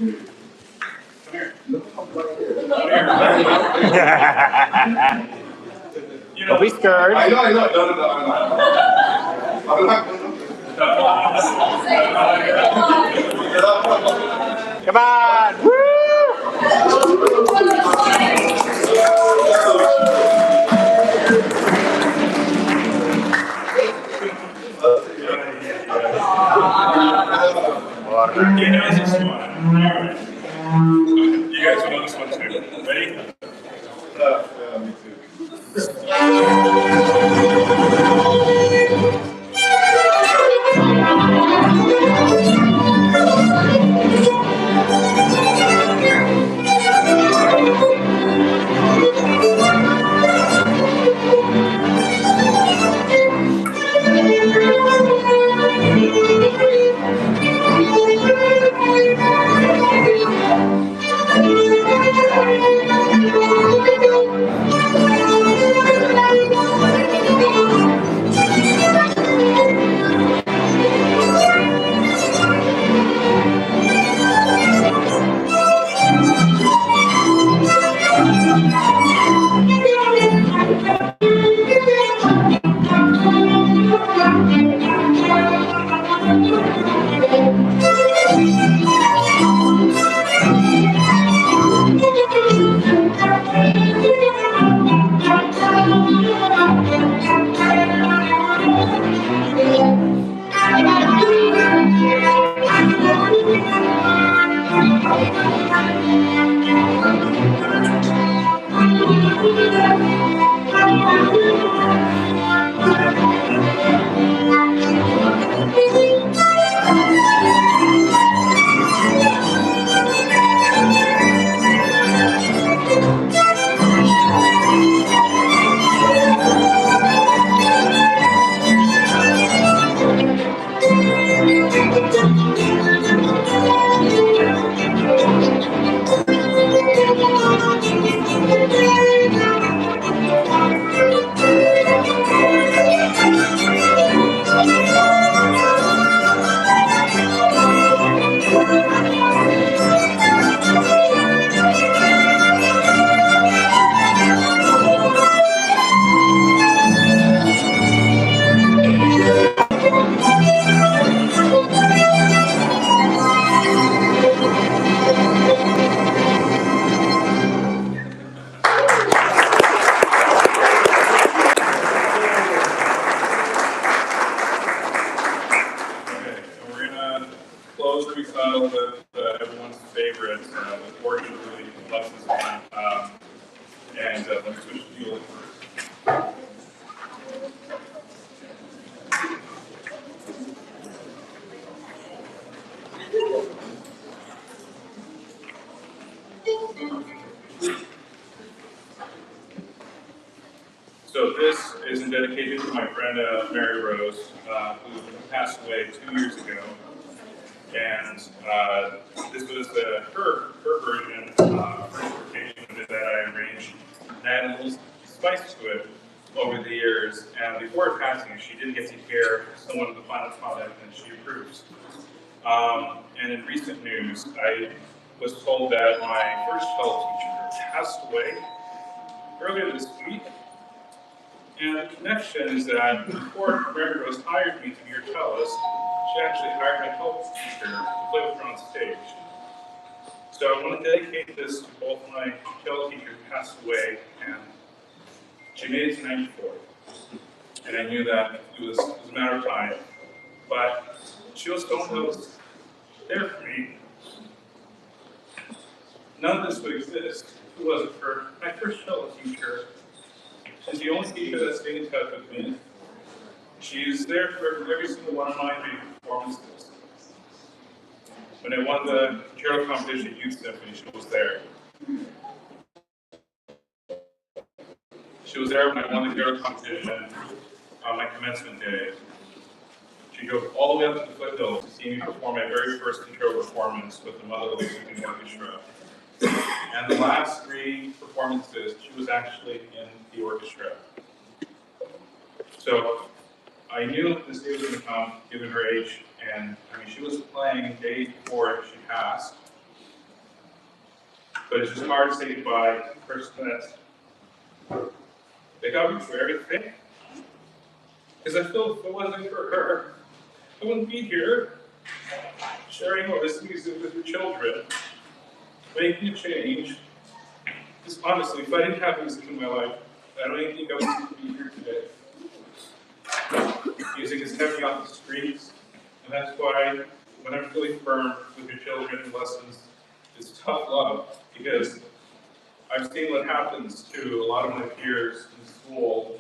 You Don't know, be scared. I know. No, I'm not. Come on. Woo! he knows this one. Alright. You guys will know this one too. Ready? Me too. Okay, so we're gonna close the recital with everyone's favorite, with Oregon really loves this one. And let me switch to viola first. So this is in dedication to my friend Mary Rose, who passed away 2 years ago. And this was her version, her interpretation that I arranged. And I added a little spice to it over the years. And before her passing, she did get to hear someone of the final product, and she approves. And in recent news, I was told that my first fellow teacher passed away earlier this week. And the connection is that before Mary Rose hired me to be her cellist, she actually hired my help teacher to play with her on stage. So I want to dedicate this to both my cello teachers who passed away, and she made it to 94. And I knew that it was a matter of time. But she was someone who was there for me. None of this would exist if it wasn't for my first cello teacher. She's the only teacher that stayed in touch with me. She's there for every single one of my big performances. When I won the concerto competition at Youth Symphony, she was there. She was there when I won the concerto competition on my commencement day. She drove all the way up to the foothills to see me perform my very first concerto performance with the Motherly Symphony Orchestra. And the last 3 performances, she was actually in the orchestra. So I knew this day was going to come, given her age, and I mean, she was playing days before she passed. But it's just hard to say goodbye to the person they got me through everything. Because I feel if it wasn't for her, I wouldn't be here sharing all this music with your children, making a change. Because honestly, if I didn't have music in my life, I don't even think I would be here today. Music has kept me off the streets, and that's why when I'm really firm with your children and lessons, it's tough love, because I've seen what happens to a lot of my peers in school,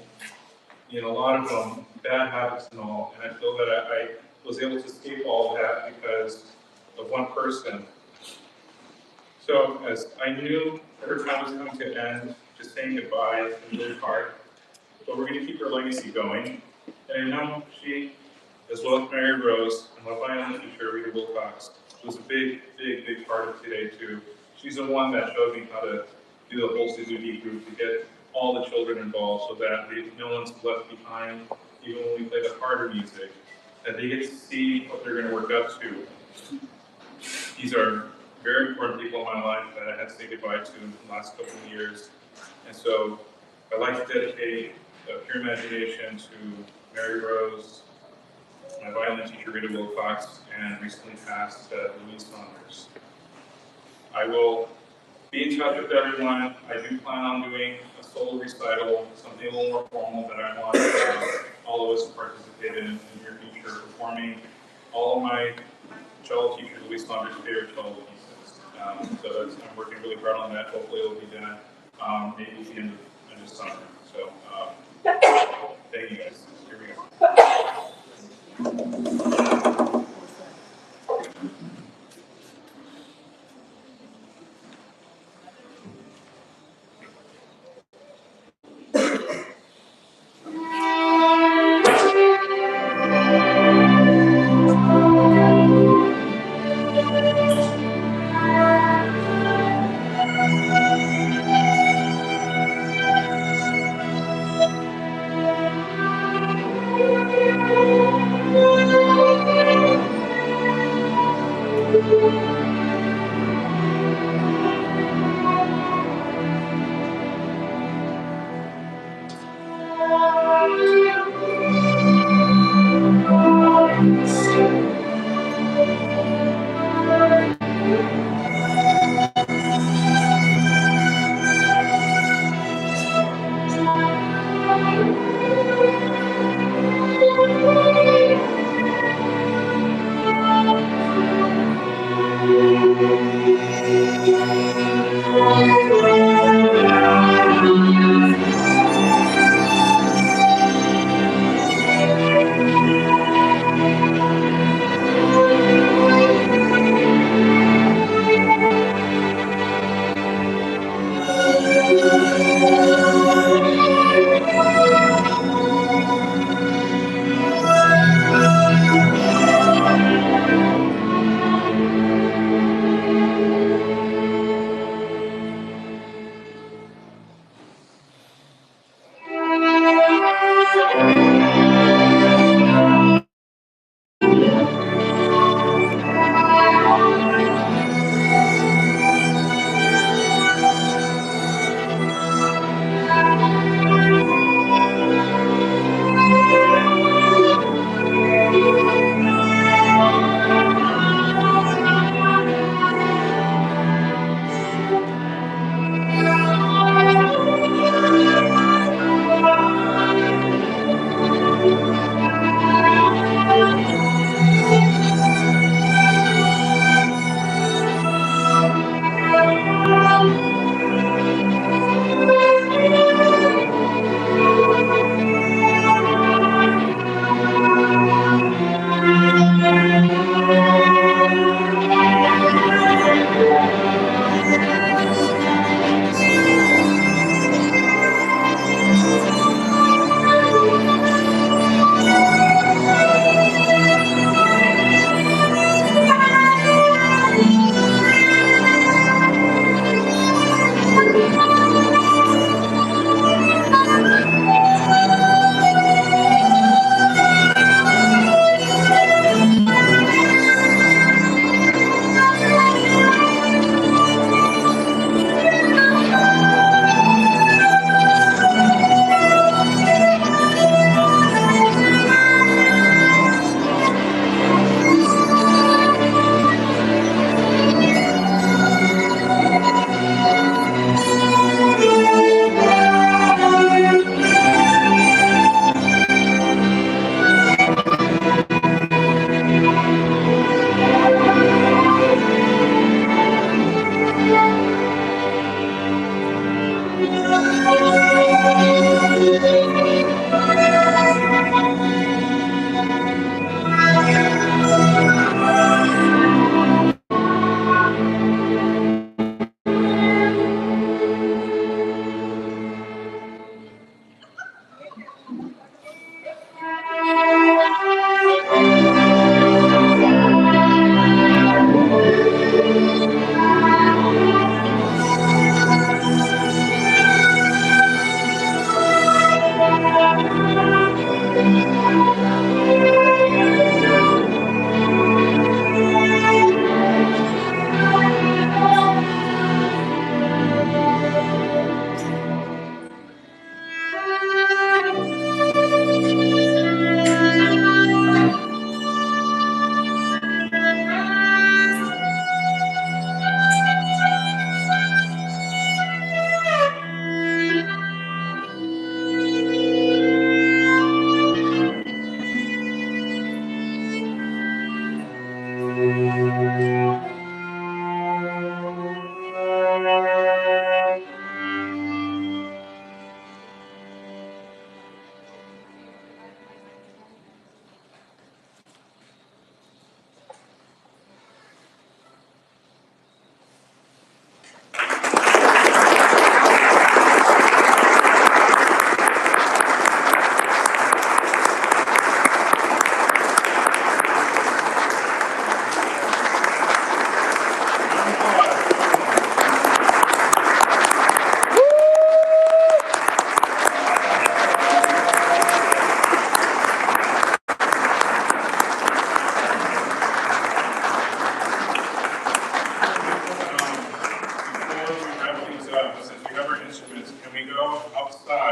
a lot of them, bad habits and all, and I feel that I was able to escape all of that because of one person. So as I knew her time was coming to end, just saying goodbye is really hard, but we're going to keep her legacy going. And I know she, as well as Mary Rose, and my violin teacher, Rita Wilcox, was a big, big, big part of today too. She's the one that showed me how to do the whole siiii group to get all the children involved so that no one's left behind, even when we play the harder music, that they get to see what they're going to work up to. These are very important people in my life that I had to say goodbye to in the last couple of years. And so I'd like to dedicate a Pure Imagination to Mary Rose, my violin teacher Rita Wilcox, and recently passed Louise Saunders. I will be in touch with everyone. I do plan on doing a solo recital, something a little more formal that I want all of us to participate in the near future, performing all of my cello teacher Louise Saunders' favorite cello pieces. So I'm working really hard on that. Hopefully it'll be done maybe at the end of summer. So thank you guys. Here we go.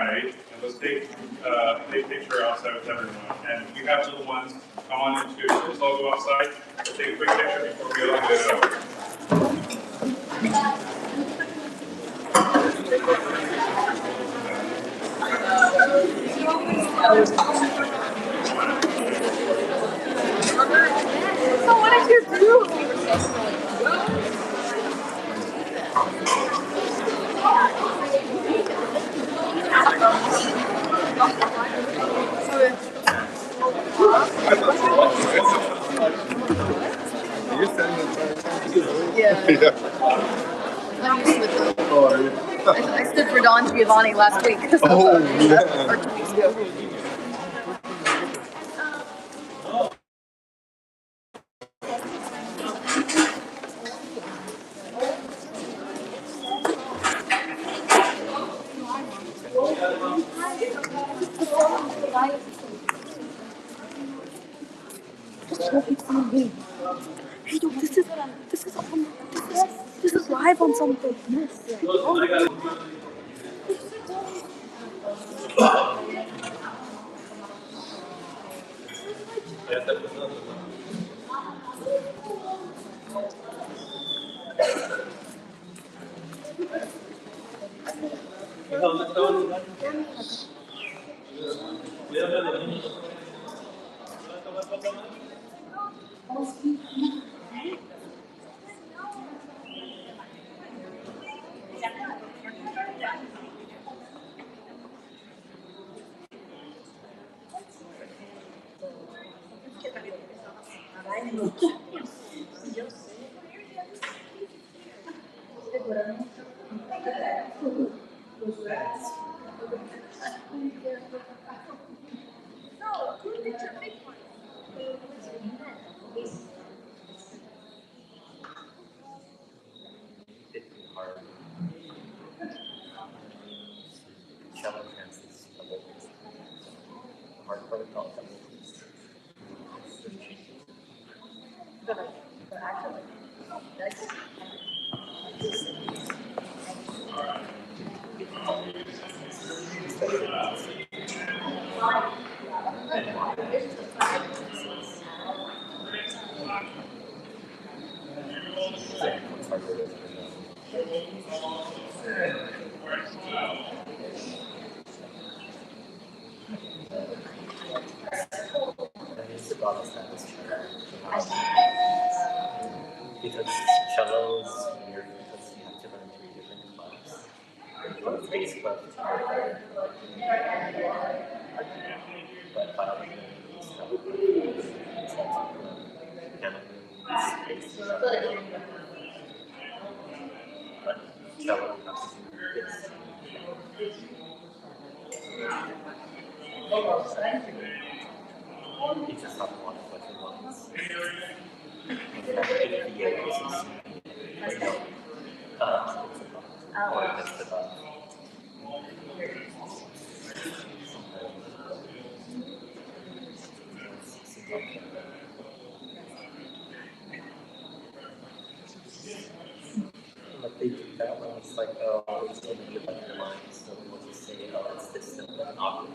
outside, and let's take a picture outside with everyone. And if you have little ones, come on in too. Let's all go outside. Let's take a quick picture before we go to So what did you do? You're setting the time. Yeah. Yeah. I'm used to it though. Oh, are you? I stood for Don Giovanni last week. So Oh, yeah. or 2 weeks ago. Hey, yo, this is live on something. Yes. Cello translates hard part of all because cello's weird because you have to learn 3 different clefs. Bass clef, but violin is cello clef, piano is bass clef. But cello you have to do bass. You just have one clef at once. You have 8 VAs. Or just above. But they do that when it's like, oh, it's going to be a bunch of lines, so we'll just say, oh, it's this simple and opera.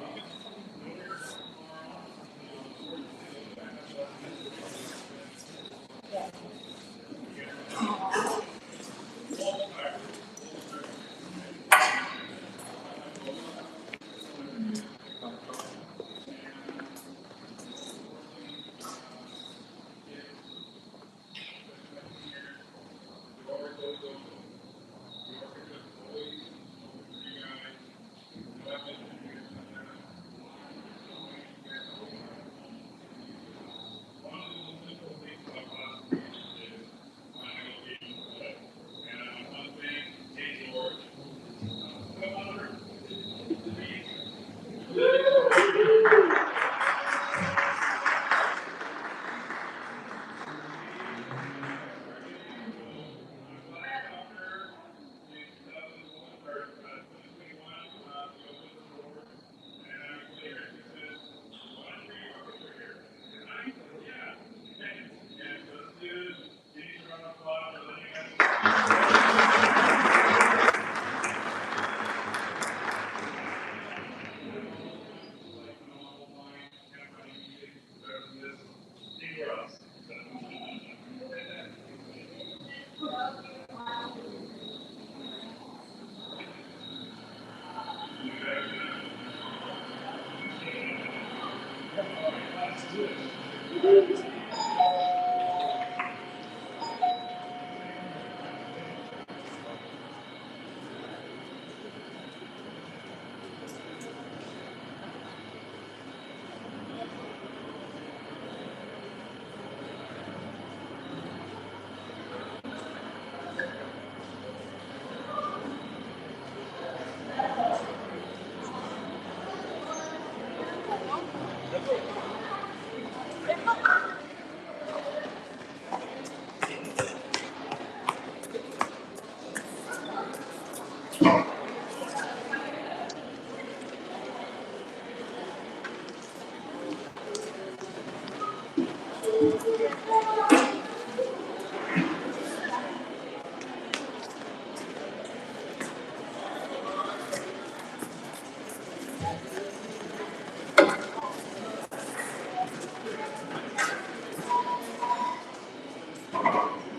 我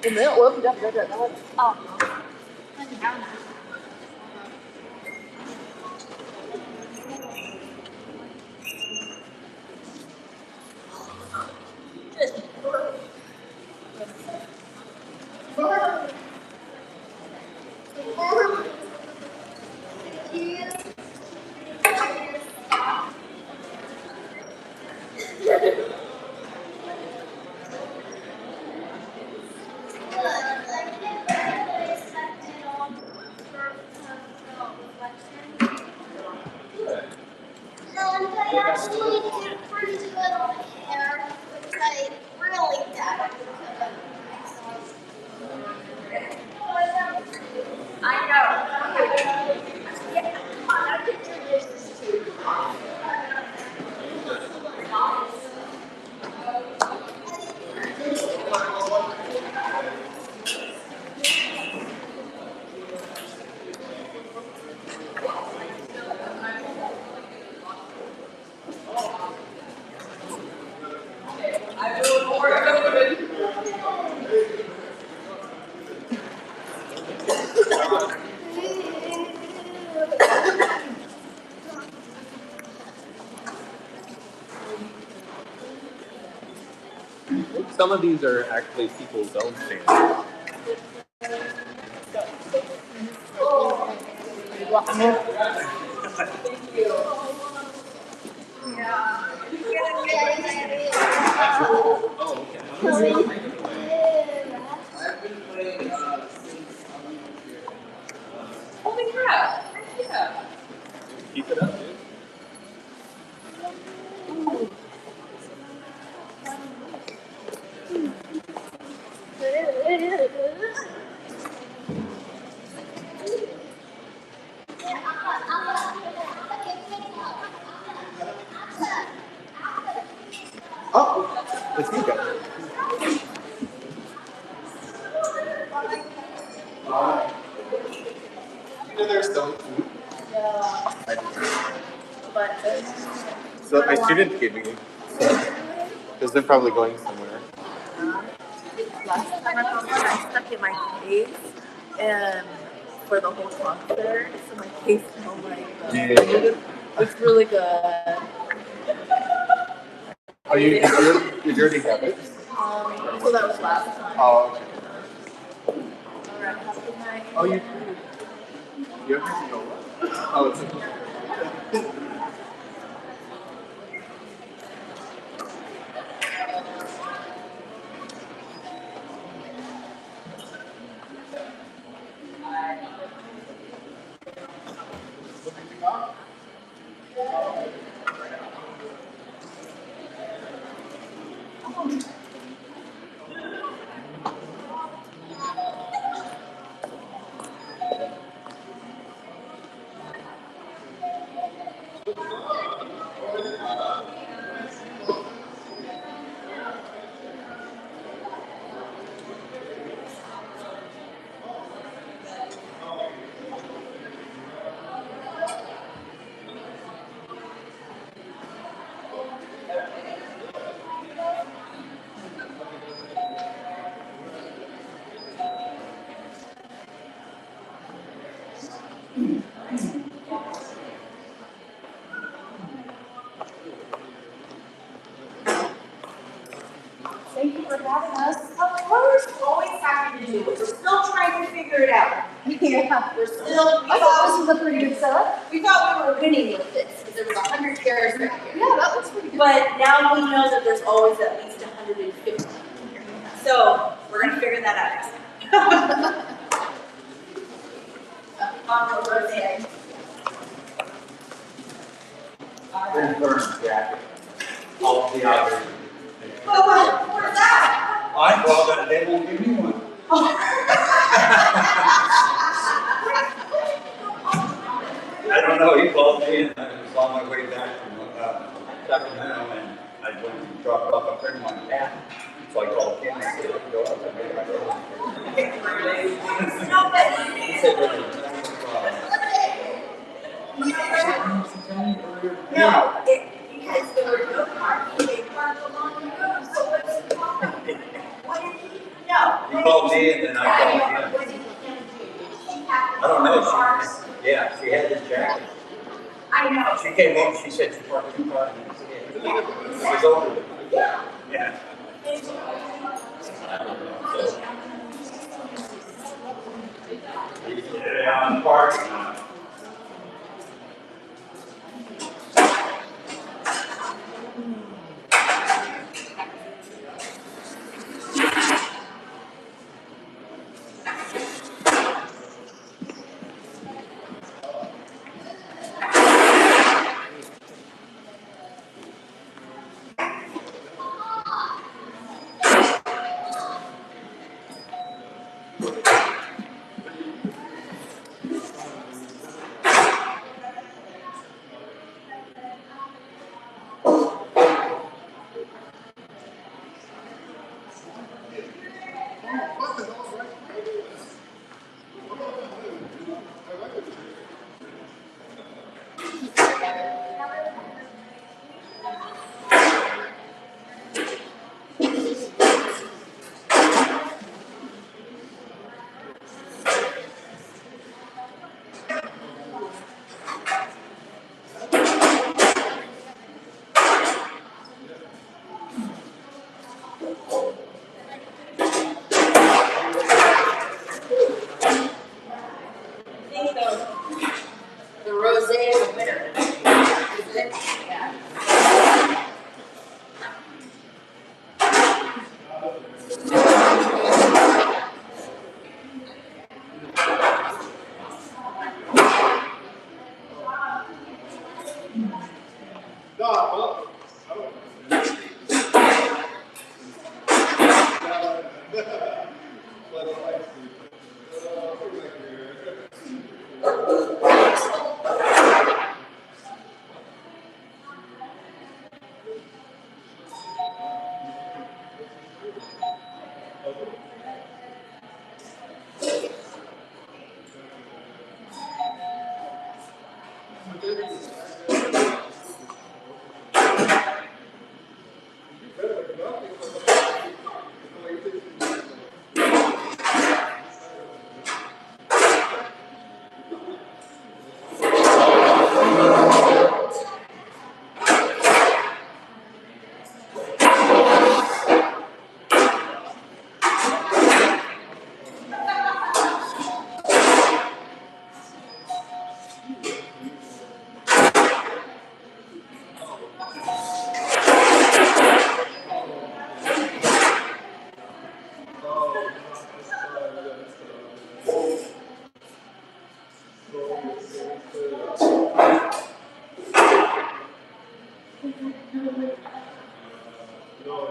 没有，我比较在这，然后哦，那你还有哪？I actually did pretty good on hair, which I really doubt. I know. Yeah, I could do this too. Some of these are actually people's own standards. Holy crap! Yeah. Keep it up, dude. Oh, it's you guys. You know they're selling food. So my student gave me, because they're probably going somewhere. Last time I found one, I stuck in my case and for the whole concert, so my case smelled like it's really good. Oh, did you already have it? So that was last time. Oh, okay. Alright, have a good night. Oh, you have to know. Oh, it's okay. Thank you for having us. Of course, always happy to do it. We're still trying to figure it out. Yeah, we're still. I thought this was a pretty good setup. We thought we were winning with this because there was 100 chairs right here. Yeah, that looks pretty good. But now we know that there's always at least 150. So we're gonna figure that out next time. On the birthday. Infernal jacket. All the others. Well, where's that? I well, that they won't give me one. don't know, he called me and I was on my way back from Sacramento and I went to drop off a friend of mine hat. So I called him and I said, go up and make my phone. He said, No, because there were no parking, they parked along the road, so what's the problem? What did he, no. he called me and then I called him. What did he do? I don't know. She had his jacket. I know. She came home, she said she parked 2 cars in the city. It was over with. Yeah. I don't know. So, yeah, I'm parking now. The rosé is a winner. Is it? Yeah.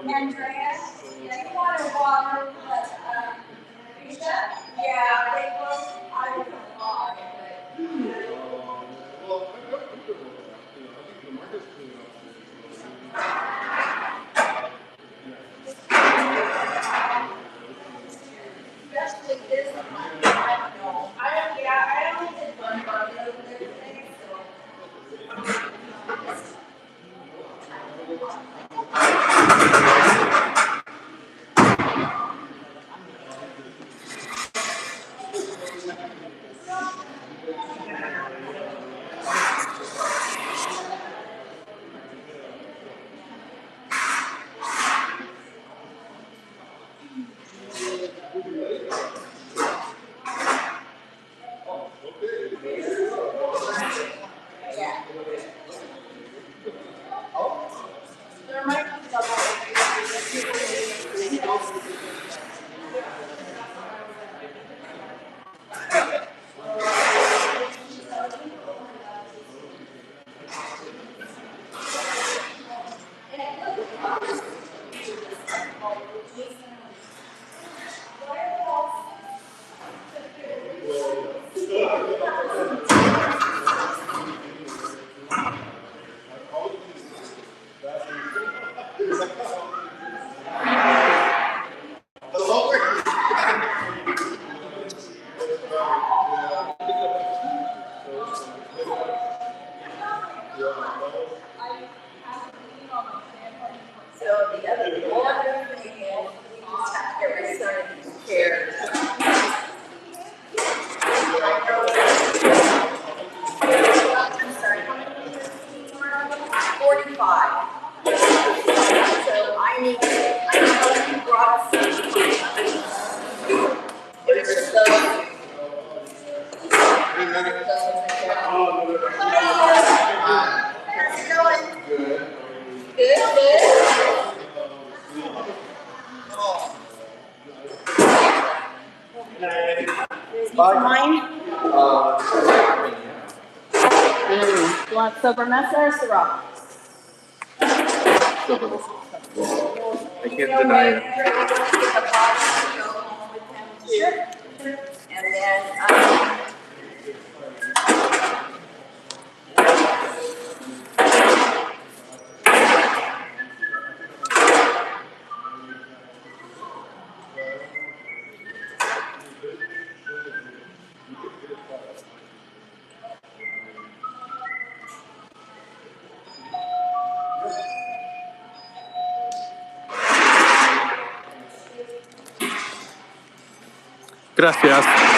Andrea, you want to water, Risha? Yeah, they both, I don't know why, especially this one, I don't know. I only did one bucket over there today, so. How's it going? Good, good. Wine? You want sober mesa or Syrah? I can't deny it. Sure. And then, Gracias.